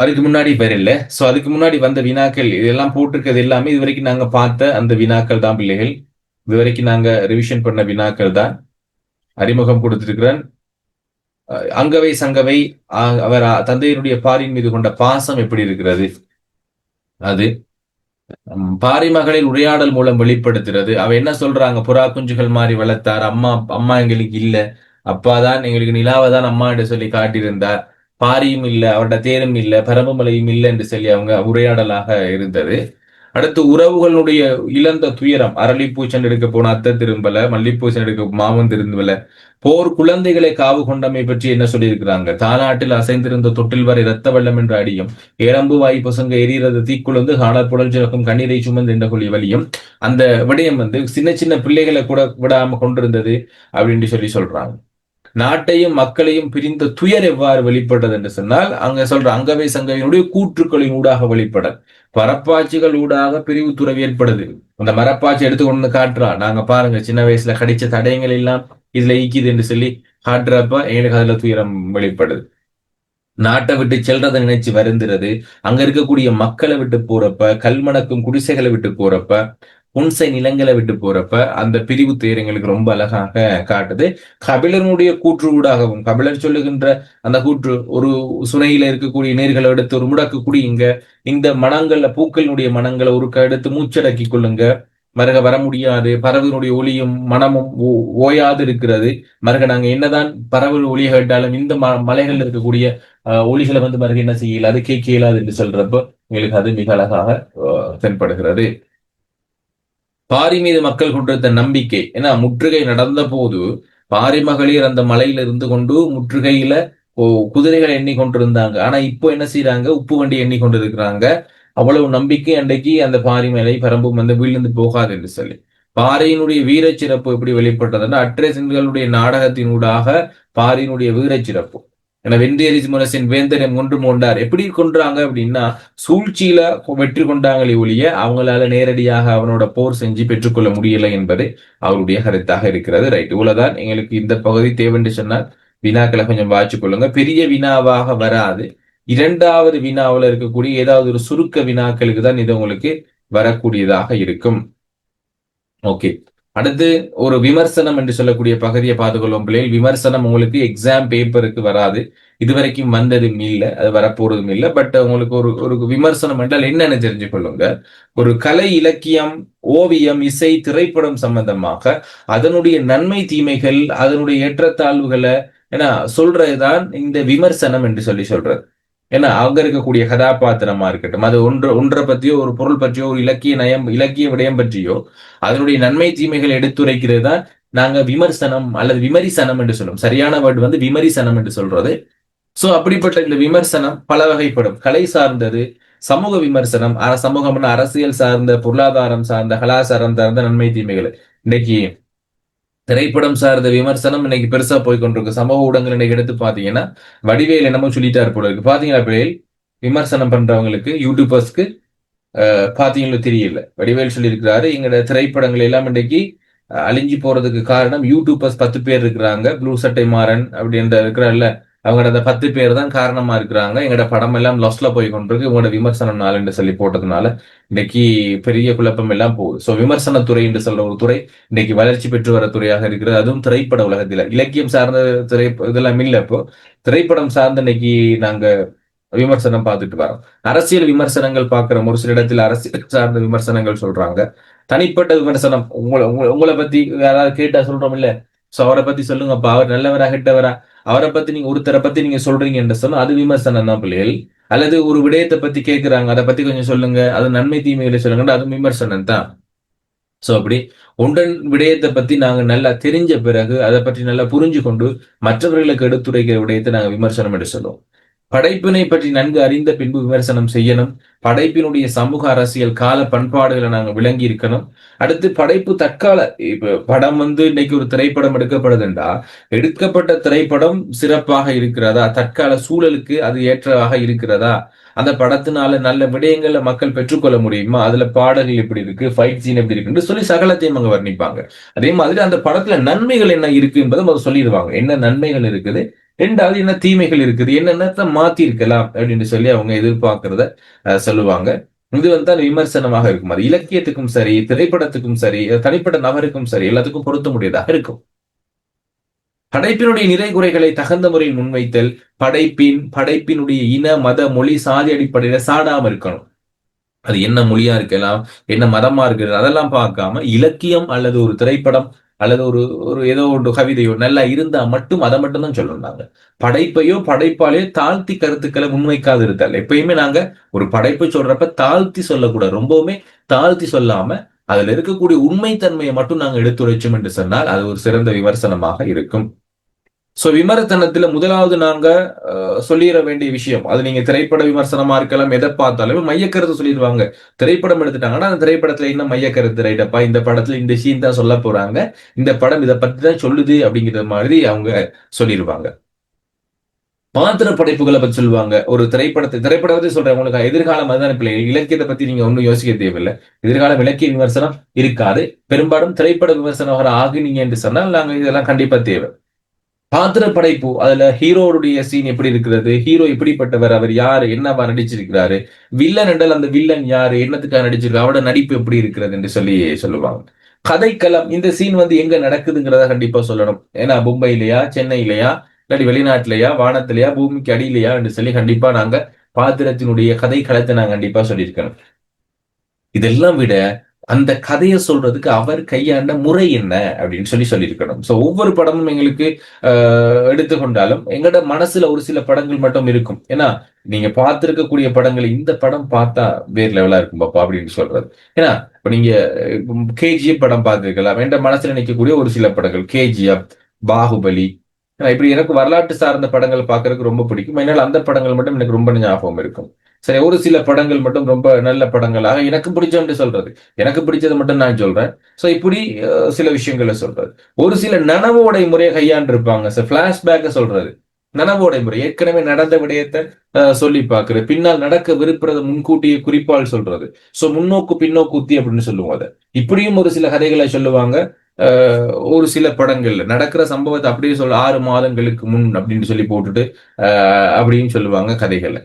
அதுக்கு முன்னாடி வரல. சோ அதுக்கு முன்னாடி வந்த வினாக்கள் இதெல்லாம் போட்டிருக்கிறது எல்லாமே இதுவரைக்கும் நாங்க பார்த்த அந்த வினாக்கள் தான் பிள்ளைகள். இதுவரைக்கும் நாங்க ரிவிஷன் பண்ண வினாக்கள் தான். அறிமுகம் கொடுத்திருக்கிறேன். அங்கவை சங்கவை அவர் தந்தையினுடைய பாரின் மீது கொண்ட பாசம் எப்படி இருக்கிறது, அது பாரி மகளிர் உரையாடல் மூலம் வெளிப்படுத்துறது. அவ என்ன சொல்றாங்க, புறா குஞ்சுகள் மாதிரி வளர்த்தார், அம்மா அம்மா எங்களுக்கு இல்ல, அப்பாதான் எங்களுக்கு நிலாவை தான் அம்மா என்று சொல்லி காட்டியிருந்தார், பாரியும் இல்ல, அவரோட தேரும் இல்ல, பரம்புமலையும் இல்லை என்று சொல்லி அவங்க உரையாடலாக இருந்தது. அடுத்து உறவுகளுடைய இழந்த துயரம், அரளிப்பூச்சன் எடுக்க போன அத்தை திரும்பல, மல்லிப்பூச்சன் எடுக்க மாமன் திரும்பல, போர் குழந்தைகளை காவு கொண்டமை பற்றி என்ன சொல்லியிருக்கிறாங்க, தாலாட்டில் அசைந்திருந்த தொட்டில் வரை இரத்த வெள்ளம் என்று அடியும், ஏரம்பு வாய் பசங்க எரியறது தீக்குழந்து காணல் புடல் சிறக்கும் கண்ணீரை சுமந்து என்ற கொள்ளி வலியும். அந்த விடயம் சின்ன சின்ன பிள்ளைகளை கூட விடாம கொண்டிருந்தது அப்படின்னு சொல்லி சொல்றாங்க. நாட்டையும் மக்களையும் பிரிந்த துயர் எவ்வாறு வெளிப்பட்டது என்று சொன்னால், அங்க சொல்ற அங்கவை சங்கவினுடைய கூற்றுக்களின் ஊடாக வெளிப்பட, பரப்பாட்சிகள் ஊடாக பிரிவு துறவு ஏற்படுது. அந்த மரப்பாச்சி எடுத்து கொண்டு காட்டுறா, நாங்க பாருங்க சின்ன வயசுல கடிச்ச தடயங்கள் எல்லாம் இதுல ஈக்குது என்று சொல்லி காட்டுறப்ப எங்களுக்கு அதுல துயரம் வெளிப்படுது. நாட்டை விட்டு செல்றதை நினைச்சு வருந்துறது, அங்க இருக்கக்கூடிய மக்களை விட்டு போறப்ப, கல்மணக்கும் குடிசைகளை விட்டு போறப்ப, புன்சை நிலங்களை விட்டு போறப்ப அந்த பிரிவு துயரங்களுக்கு ரொம்ப அழகாக காட்டுது. கபிலனுடைய கூற்று ஊடாகவும், கபிலர் சொல்லுகின்ற அந்த கூற்று, ஒரு சுனையில இருக்கக்கூடிய நீர்களை எடுத்து ஒரு முடக்கு குடி, இந்த மனங்கள்ல பூக்களினுடைய மனங்களை ஒரு எடுத்து மூச்சடக்கி கொள்ளுங்க, மருக வர முடியாது, பறவையினுடைய ஒளியும் மனமும் ஓயாது இருக்கிறது, மருக நாங்க என்னதான் பறவை ஒளியை கேட்டாலும் இந்த மலைகள் இருக்கக்கூடிய ஒளிகளை மருக என்ன செய்யல, அது கேட்க இயலாது என்று சொல்றப்போ எங்களுக்கு அது மிக அழகாக தென்படுகிறது. பாரி மீது மக்கள் கொண்டிருந்த நம்பிக்கை, ஏன்னா முற்றுகை நடந்த போது பாரி மகளிர் அந்த மலையில இருந்து கொண்டு முற்றுகையில குதிரைகளை எண்ணிக்கொண்டிருந்தாங்க. ஆனா இப்போ என்ன செய்யறாங்க, உப்பு வண்டி எண்ணிக்கொண்டிருக்கிறாங்க. அவ்வளவு நம்பிக்கை அன்றைக்கு அந்த பாரி மேலை பரம்பும் வீழ்ந்து போகாது என்று சொல்லி. பாரியினுடைய வீரச்சிறப்பு எப்படி வெளிப்பட்டதுன்னா, அட்ரேசன்களுடைய நாடகத்தினூடாக பாரியினுடைய வீரச்சிறப்பு. ஏன்னா வென்றேறி முரசின் வேந்தரம் கொன்று கொண்டார், எப்படி கொன்றாங்க அப்படின்னா சூழ்ச்சியில வெற்றி கொண்டாங்களே ஒழிய அவங்களால நேரடியாக அவனோட போர் செஞ்சு பெற்றுக்கொள்ள முடியலை என்பது அவருடைய கருத்தாக இருக்கிறது. ரைட், இவ்வளவுதான் எங்களுக்கு இந்த பகுதி தேவைன்னு சொன்னால் வினாக்களை கொஞ்சம் வாய்ச்சி கொள்ளுங்க. பெரிய வினாவாக வராது, இரண்டாவது வினாவில் இருக்கக்கூடிய ஏதாவது ஒரு சுருக்க வினாக்களுக்கு தான் இது உங்களுக்கு வரக்கூடியதாக இருக்கும். ஓகே, அடுத்து ஒரு விமர்சனம் என்று சொல்லக்கூடிய பகுதியை பார்த்துக்கொள்ளும் பிள்ளைகள். விமர்சனம் உங்களுக்கு எக்ஸாம் பேப்பருக்கு வராது, இதுவரைக்கும் வந்ததும் இல்லை, அது வரப்போறதும் இல்லை. பட் உங்களுக்கு ஒரு விமர்சனம் என்றால் என்னன்னு தெரிஞ்சு கொள்ளுங்க. ஒரு கலை, இலக்கியம், ஓவியம், இசை, திரைப்படம் சம்பந்தமாக அதனுடைய நன்மை தீமைகள், அதனுடைய ஏற்றத்தாழ்வுகளை ஏன்னா சொல்றதுதான் இந்த விமர்சனம் என்று சொல்றது. ஏன்னா அங்க இருக்கக்கூடிய கதாபாத்திரமா இருக்கட்டும், அது ஒன்றை பற்றியோ ஒரு பொருள் பற்றியோ ஒரு இலக்கிய விடயம் பற்றியோ அதனுடைய நன்மை தீமைகள் எடுத்துரைக்கிறது தான் நாங்க விமர்சனம் அல்லது விமரிசனம் என்று சொல்லுவோம். சரியான வேர்டு விமரிசனம் என்று சொல்றது. சோ அப்படிப்பட்ட இந்த விமர்சனம் பல வகைப்படும். கலை சார்ந்தது, சமூக விமர்சனம், சமூகம் அரசியல் சார்ந்த, பொருளாதாரம் சார்ந்த, கலாச்சாரம் சார்ந்த நன்மை தீமைகள். இன்னைக்கு திரைப்படம் சார்ந்த விமர்சனம் இன்னைக்கு பெருசா போய் கொண்டிருக்கு. சமூக ஊடகங்கள் இன்னைக்கு எடுத்து பாத்தீங்கன்னா வடிவேல் என்னமோ சொல்லிட்டாரு போல இருக்கு. பாத்தீங்களா பிள்ளைகள், விமர்சனம் பண்றவங்களுக்கு யூடியூபர்ஸ்க்கு பாத்தீங்களோ தெரியல, வடிவேல் சொல்லியிருக்கிறாரு, எங்களோட திரைப்படங்கள் எல்லாம் இன்னைக்கு அழிஞ்சு போறதுக்கு காரணம் யூடியூபர்ஸ் 10 பேர் இருக்கிறாங்க, ப்ளூ சட்டை மாறன் அப்படின்ற இருக்கிறார்ல, அவங்களோட அந்த 10 பேர் தான் காரணமா இருக்கிறாங்க, எங்களோட படம் எல்லாம் லாஸ்ட்ல போய் கொண்டிருக்கு, உங்களோட விமர்சனம் நாள் சொல்லி போட்டதுனால இன்னைக்கு பெரிய குழப்பம் எல்லாம் போகுது. சோ விமர்சனத்துறை என்று சொல்ற ஒரு துறை இன்னைக்கு வளர்ச்சி பெற்று வர துறையாக இருக்கிறது. அதுவும் திரைப்பட உலகத்துல. இலக்கியம் சார்ந்த இதெல்லாம் இல்லை, இப்போ திரைப்படம் சார்ந்த இன்னைக்கு நாங்க விமர்சனம் பார்த்துட்டு வரோம். அரசியல் விமர்சனங்கள் பார்க்கிறோம், ஒரு சில இடத்துல அரசியல் சார்ந்த விமர்சனங்கள் சொல்றாங்க. தனிப்பட்ட விமர்சனம், உங்களை பத்தி யாராவது கேட்டா சொல்றோம் இல்ல, சோ அவரை பத்தி சொல்லுங்கப்பா, அவர் நல்லவரா கெட்டவரா, அவரை பத்தி நீங்க ஒருத்தரை பத்தி நீங்க சொல்றீங்க என்று சொன்னா அது விமர்சனம் தான் பிள்ளைகள். அல்லது ஒரு விடயத்தை பத்தி கேட்கிறாங்க, அதை பத்தி கொஞ்சம் சொல்லுங்க, அது நன்மை தீமைகளை சொல்லுங்க, அது விமர்சனம் தான். சோ அப்படி ஒன்றன் விடயத்தை பத்தி நாங்க நல்லா தெரிஞ்ச பிறகு அதை பற்றி நல்லா புரிஞ்சு கொண்டு மற்றவர்களுக்கு எடுத்துரைக்கிற விடயத்தை நாங்க விமர்சனம் என்று சொல்லுவோம். படைப்பினை பற்றி நன்கு அறிந்த பின்பு விமர்சனம் செய்யணும். படைப்பினுடைய சமூக அரசியல் கால பண்பாடுகளை நாங்க விளங்கி இருக்கணும். அடுத்து படைப்பு தற்கால, இப்ப படம் இன்னைக்கு ஒரு திரைப்படம் எடுக்கப்படுதுண்டா, எடுக்கப்பட்ட திரைப்படம் சிறப்பாக இருக்கிறதா, தற்கால சூழலுக்கு அது ஏற்றதாக இருக்கிறதா, அந்த படத்தினால நல்ல விடயங்களை மக்கள் பெற்றுக்கொள்ள முடியுமா, அதுல பாடல்கள் எப்படி இருக்கு, ஃபைட் சீன் எப்படி இருக்குன்னு சொல்லி சகலத்தையும் அங்க வர்ணிப்பாங்க. அதே மாதிரி அந்த படத்துல நன்மைகள் என்ன இருக்கு என்பதை சொல்லிடுவாங்க, என்ன நன்மைகள் இருக்குது, ரெண்டாவது என்ன தீமைகள் இருக்குது, என்னென்னத்தை மாத்தி இருக்கலாம் அப்படின்னு சொல்லி அவங்க எதிர்பார்க்கிறத சொல்லுவாங்க. இது வந்து அந்த விமர்சனமாக இருக்கும். அது இலக்கியத்துக்கும் சரி, திரைப்படத்துக்கும் சரி, தனிப்பட்ட நபருக்கும் சரி, எல்லாத்துக்கும் பொருத்த முடியதாக இருக்கும். படைப்பினுடைய நிறை குறைகளை தகுந்த முறையில் முன்வைத்தல், படைப்பினுடைய இன, மத, மொழி, சாதி அடிப்படையில சாடாம இருக்கணும். அது என்ன மொழியா இருக்கலாம், என்ன மதமா இருக்கிறது, அதெல்லாம் பார்க்காம இலக்கியம் அல்லது ஒரு திரைப்படம் அல்லது ஒரு ஒரு ஏதோ ஒரு கவிதையோ நல்லா இருந்தா மட்டும் அதை மட்டும் தான் சொல்லணும். படைப்பையோ படைப்பாலேயோ தாழ்த்தி கருத்துக்களை முன்வைக்காது இருத்தல். எப்பயுமே நாங்க ஒரு படைப்பை சொல்றப்ப தாழ்த்தி சொல்லக்கூடாது. ரொம்பவுமே தாழ்த்தி சொல்லாம அதுல இருக்கக்கூடிய உண்மைத்தன்மையை மட்டும் நாங்க எடுத்துரைச்சோம் என்று சொன்னால் அது ஒரு சிறந்த விமர்சனமாக இருக்கும். சோ விமர்சனத்துல முதலாவது நாங்க சொல்லிட வேண்டிய விஷயம், அது நீங்க திரைப்பட விமர்சனமா இருக்கலாம், எதை பார்த்தாலும் மையக்கருத்து சொல்லிடுவாங்க. திரைப்படம் எடுத்துட்டாங்கன்னா அந்த திரைப்படத்துல என்ன மையக்கருத்து, ரைட்டப்பா இந்த படத்துல இந்த சீன் தான் சொல்ல போறாங்க, இந்த படம் இதை பத்தி தான் சொல்லுது அப்படிங்கிற மாதிரி அவங்க சொல்லிடுவாங்க. பாத்திர படைப்புகளை பத்தி சொல்லுவாங்க. ஒரு திரைப்படத்தை சொல்றேன் உங்களுக்கு, எதிர்காலம் அதுதான் பிள்ளைகள். இலக்கியத்தை பத்தி நீங்க ஒன்னும் யோசிக்க தேவையில்லை. எதிர்காலம் இலக்கிய விமர்சனம் இருக்காது. பெரும்பாலும் திரைப்பட விமர்சனம் ஆகுனீங்க என்று சொன்னால் நாங்க இதெல்லாம் கண்டிப்பா தேவை. பாத்திர படைப்பு, அதுல ஹீரோடைய சீன் எப்படி இருக்கிறது, ஹீரோ எப்படிப்பட்டவர், அவர் யாரு, என்னவா நடிச்சிருக்கிறாரு, வில்லன் என்றால் அந்த வில்லன் யாரு, என்னத்துக்காக நடிச்சிருக்காரு, அவரோட நடிப்பு எப்படி இருக்கிறது என்று சொல்லி சொல்லுவாங்க. கதைக்களம், இந்த சீன் வந்து எங்க நடக்குதுங்கிறத கண்டிப்பா சொல்லணும். ஏன்னா மும்பையிலயா, சென்னையிலயா, இல்லாட்டி வெளிநாட்டிலயா, வானத்திலயா, பூமிக்கு அடியிலையா என்று சொல்லி கண்டிப்பா நாங்க பாத்திரத்தினுடைய கதைக்களத்தை நாங்க கண்டிப்பா சொல்லியிருக்கணும். இதெல்லாம் விட அந்த கதையை சொல்றதுக்கு அவர் கையாண்ட முறை என்ன அப்படின்னு சொல்லியிருக்கணும். சோ ஒவ்வொரு படமும் எங்களுக்கு எடுத்துக்கொண்டாலும் எங்களோட மனசுல ஒரு சில படங்கள் மட்டும் இருக்கும். ஏன்னா நீங்க பார்த்திருக்கக்கூடிய படங்கள் இந்த படம் பார்த்தா வேற லெவலா இருக்கும் பாப்பா அப்படின்னு சொல்றது. ஏன்னா இப்ப நீங்க கேஜிஎஃப் படம் பார்த்திருக்கலாம். என்ற மனசுல நிற்கக்கூடிய ஒரு சில படங்கள் கேஜிஎஃப், பாகுபலி, இப்படி எனக்கு வரலாற்று சார்ந்த படங்கள் பார்க்கறதுக்கு ரொம்ப பிடிக்கும். அதனால அந்த படங்கள் மட்டும் எனக்கு ரொம்ப ஞாபகம் இருக்கும். சரி, ஒரு சில படங்கள் மட்டும் ரொம்ப நல்ல படங்களாக எனக்கு பிடிச்சோன்னு சொல்றது, எனக்கு பிடிச்சதை மட்டும் நான் சொல்றேன். சோ இப்படி சில விஷயங்களை சொல்றது. ஒரு சில நனவோடை முறையை கையாண்டு இருப்பாங்க சார். பிளாஷ்பேக்க சொல்றது, நனவோடை முறை, ஏற்கனவே நடந்த விடயத்தை சொல்லி பார்க்கிறது, பின்னால் நடக்க விருப்புறத முன்கூட்டியே குறிப்பால் சொல்றது. சோ முன்னோக்கு பின்னோக்கு உத்தி அப்படின்னு சொல்லுவோம். அதை இப்படியும் ஒரு சில கதைகளை சொல்லுவாங்க. ஒரு சில படங்கள்ல நடக்கிற சம்பவத்தை அப்படியே 6 மாதங்களுக்கு முன் அப்படின்னு சொல்லி போட்டுட்டு அப்படின்னு சொல்லுவாங்க கதைகளை.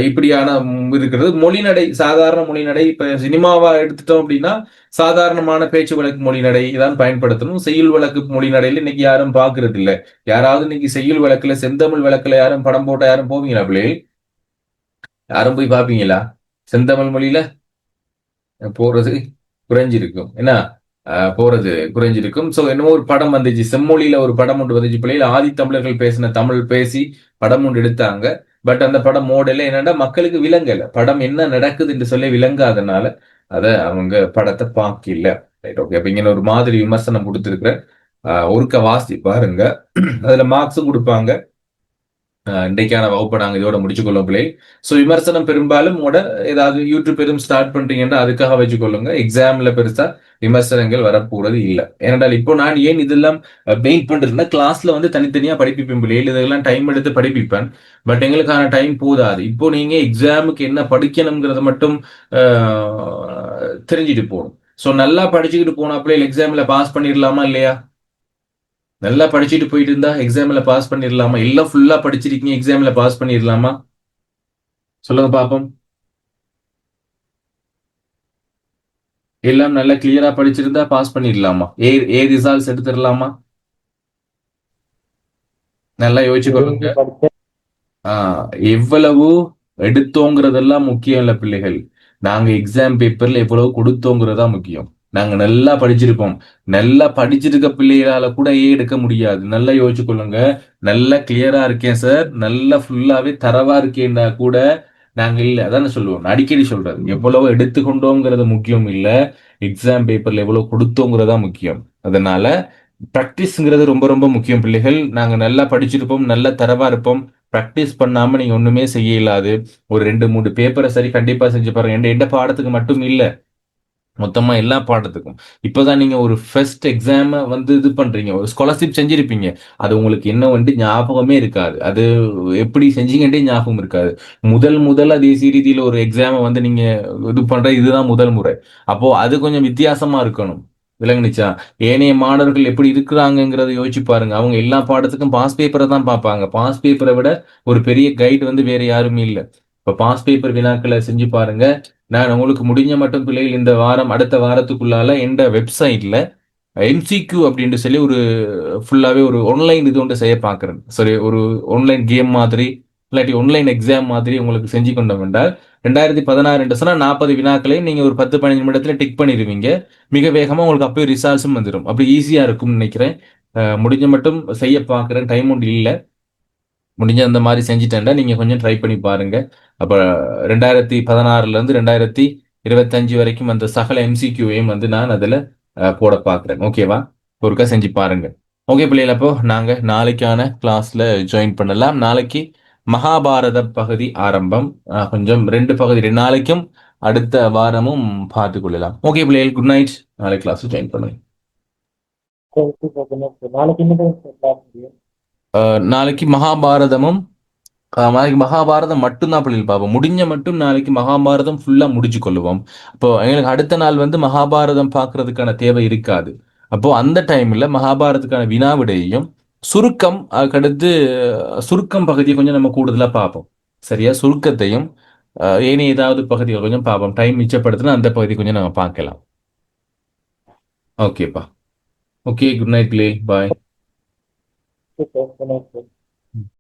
இப்படியான இருக்கிறது. மொழிநடை, சாதாரண மொழிநடை. இப்ப சினிமாவா எடுத்துட்டோம் அப்படின்னா சாதாரணமான பேச்சு வழக்கு மொழிநடை தான் பயன்படுத்தணும். செய்யுள் வழக்கு மொழிநடையில இன்னைக்கு யாரும் பாக்குறது இல்ல. யாராவது இன்னைக்கு செய்யுள் வழக்குல, செந்தமிழ் வழக்குல யாரும் படம் போட்டா யாரும் போவீங்களா பிள்ளை? யாரும் போய் பாப்பீங்களா? செந்தமிழ் மொழியில போறது குறைஞ்சிருக்கும். என்ன போறது குறைஞ்சிருக்கும். சோ என்னமோ ஒரு படம் வந்துச்சு, செம்மொழியில ஒரு படம் ஒன்று வந்துச்சு பிள்ளைகள். ஆதி தமிழர்கள் பேசின தமிழ் பேசி படம் ஒன்று எடுத்தாங்க. பட் அந்த படம் மோடல என்னன்னா மக்களுக்கு விளங்கல, படம் என்ன நடக்குது என்று சொல்லி விளங்காதனால அத அவங்க படத்தை பார்க்கல. Right, okay. அப்ப இங்க ஒரு மாதிரி விமர்சனம் கொடுத்திருக்கிறேன். ஒருக்க வாசி பாருங்க. அதுல மார்க்ஸும் கொடுப்பாங்க. இன்றைக்கான வகுப்பை நாங்கள் இதோட முடிச்சுக்கொள்ளும் பிள்ளை. ஸோ விமர்சனம் பெரும்பாலும் ஏதாவது யூடியூப் எதுவும் ஸ்டார்ட் பண்றீங்கன்னா அதுக்காக வச்சுக்கொள்ளுங்க. எக்ஸாம்ல பெருசா விமர்சனங்கள் வரப்போறது இல்லை. ஏனென்றால் இப்போ நான் ஏன் இதெல்லாம் பெயிண்ட் பண்றதுன்னா கிளாஸ்ல வந்து தனித்தனியா படிப்பிப்பேன் பிள்ளைகள், இதெல்லாம் டைம் எடுத்து படிப்பிப்பேன். பட் எங்களுக்கான டைம் போதாது. இப்போ நீங்க எக்ஸாமுக்கு என்ன படிக்கணுங்கிறத மட்டும் தெரிஞ்சுட்டு போகணும். ஸோ நல்லா படிச்சுக்கிட்டு போனா பிள்ளைகள் எக்ஸாம்ல பாஸ் பண்ணிடலாமா இல்லையா? நல்லா படிச்சுட்டு போயிட்டு இருந்தா எக்ஸாம்ல பாஸ் பண்ணிடலாமா? எல்லாம் ஃபுல்லா படிச்சிருக்கீங்க, எக்ஸாம்ல பாஸ் பண்ணிடலாமா? சொல்லுங்க பாப்போம். எல்லாம் நல்லா கிளியரா படிச்சிருந்தா பாஸ் பண்ணிடலாமா? ஏ ரிசல்ட்ஸ் எடுத்துடலாமா? நல்லா யோசிச்சுக்கொள்ளுங்க. எவ்வளவு எடுத்தோங்கிறதெல்லாம் முக்கியம் இல்ல பிள்ளைகள். நாங்க எக்ஸாம் பேப்பர்ல எவ்வளவு கொடுத்தோங்கிறதா முக்கியம். நாங்க நல்லா படிச்சிருப்போம். நல்லா படிச்சிருக்க பிள்ளைகளால கூட எடுக்க முடியாது. நல்லா யோசிச்சு கொள்ளுங்க. நல்லா கிளியரா இருக்கேன் சார், நல்லா ஃபுல்லாவே தரவா இருக்கேன்னா கூட நாங்க இல்ல. அதான சொல்லுவோம், அடிக்கடி சொல்றது. எவ்வளவு எடுத்துக்கொண்டோங்கிறது முக்கியம் இல்ல, எக்ஸாம் பேப்பர்ல எவ்வளவு கொடுத்தோங்கிறதா முக்கியம். அதனால பிராக்டிஸ்ங்கிறது ரொம்ப ரொம்ப முக்கியம் பிள்ளைகள். நாங்க நல்லா படிச்சிருப்போம், நல்லா தரவா இருப்போம். பிராக்டிஸ் பண்ணாம நீங்க ஒண்ணுமே செய்ய இயலாது. ஒரு 2-3 பேப்பரை சரி கண்டிப்பா செஞ்சு பாருங்க. எந்த பாடத்துக்கு மட்டும் இல்ல, மொத்தமா எல்லா பாடத்துக்கும். இப்பதான் நீங்க ஒரு ஃபர்ஸ்ட் எக்ஸாம வந்து இது பண்றீங்க, ஒரு ஸ்காலர்ஷிப் செஞ்சிருப்பீங்க. அது உங்களுக்கு என்ன வந்து ஞாபகமே இருக்காது. அது எப்படி செஞ்சீங்கன்னே ஞாபகம் இருக்காது. முதல்ல தேசிய ரீதியில ஒரு எக்ஸாம வந்து நீங்க இது பண்ற, இதுதான் முதல் முறை. அப்போ அது கொஞ்சம் வித்தியாசமா இருக்கணும். விளங்குனுச்சா? ஏனைய மாணவர்கள் எப்படி இருக்கிறாங்கங்கிறத யோசிச்சு பாருங்க. அவங்க எல்லா பாடத்துக்கும் பாஸ் பேப்பரை தான் பார்ப்பாங்க. பாஸ் பேப்பரை விட ஒரு பெரிய கைடு வந்து வேற யாருமே இல்ல. இப்ப பாஸ் பேப்பர் வினாக்களை செஞ்சு பாருங்க. நான் உங்களுக்கு முடிஞ்ச மட்டும் பிள்ளைகள் இந்த வாரம் அடுத்த வாரத்துக்குள்ளால எந்த வெப்சைட்ல எம்சிக்யூ அப்படின்னு சொல்லி ஒரு ஃபுல்லாவே ஒரு ஆன்லைன் இது ஒன்று செய்ய பார்க்குறேன். சரி, ஒரு ஆன்லைன் கேம் மாதிரி இல்லாட்டி ஆன்லைன் எக்ஸாம் மாதிரி உங்களுக்கு செஞ்சு கொண்டோம் என்றால் 2016 சொன்னா 40 வினாக்களையும் நீங்க ஒரு 10-15 நிமிடத்துல டிக் பண்ணிடுவீங்க. மிக வேகமா உங்களுக்கு அப்பயே ரிசால்ட்ஸும் வந்துடும். அப்படி ஈஸியா இருக்கும்னு நினைக்கிறேன். முடிஞ்ச மட்டும் செய்ய பார்க்குறேன். டைம் ஒன்று இல்லை. முடிஞ்ச அந்த மாதிரி செஞ்சுட்டேன்டா நீங்க கொஞ்சம் ட்ரை பண்ணி பாருங்க. அப்ப 2016 இருந்து 2025 வரைக்கும் அந்த சகல எம்சிக்யூவையும் வந்து நான் அதுல போட பார்க்குறேன். ஓகேவா? ஒருக்கா செஞ்சு பாருங்க. ஓகே பிள்ளைகள், அப்போ நாங்க நாளைக்கான கிளாஸ்ல ஜாயின் பண்ணலாம். நாளைக்கு மகாபாரத பகுதி ஆரம்பம். கொஞ்சம் 2 பகுதி 2 நாளைக்கும் அடுத்த வாரமும் பார்த்து கொள்ளலாம். ஓகே பிள்ளைகள், குட் நைட். நாளைக்கு கிளாஸ் ஜாயின் பண்ணுங்க. நாளைக்கு என்ன நாளைக்கு மகாபாரதமும் நாளைக்கு மகாபாரதம் மட்டும்தான் பிள்ளைகள் பார்ப்போம். முடிஞ்ச மட்டும் நாளைக்கு மகாபாரதம் ஃபுல்லா முடிச்சு கொள்ளுவோம். அப்போ எங்களுக்கு அடுத்த நாள் வந்து மகாபாரதம் பார்க்கறதுக்கான தேவை இருக்காது. அப்போ அந்த டைம்ல மகாபாரதத்துக்கான வினாவிடையையும் சுருக்கம், அதுக்கடுத்து சுருக்கம் பகுதியை கொஞ்சம் நம்ம கூடுதலா பார்ப்போம். சரியா? சுருக்கத்தையும் ஏனைய ஏதாவது பகுதிகள் கொஞ்சம் பார்ப்போம். டைம் மிச்சப்படுத்தினா அந்த பகுதி கொஞ்சம் நம்ம பார்க்கலாம். ஓகேப்பா. ஓகே, குட் நைட் பிள்ளை. பாய்.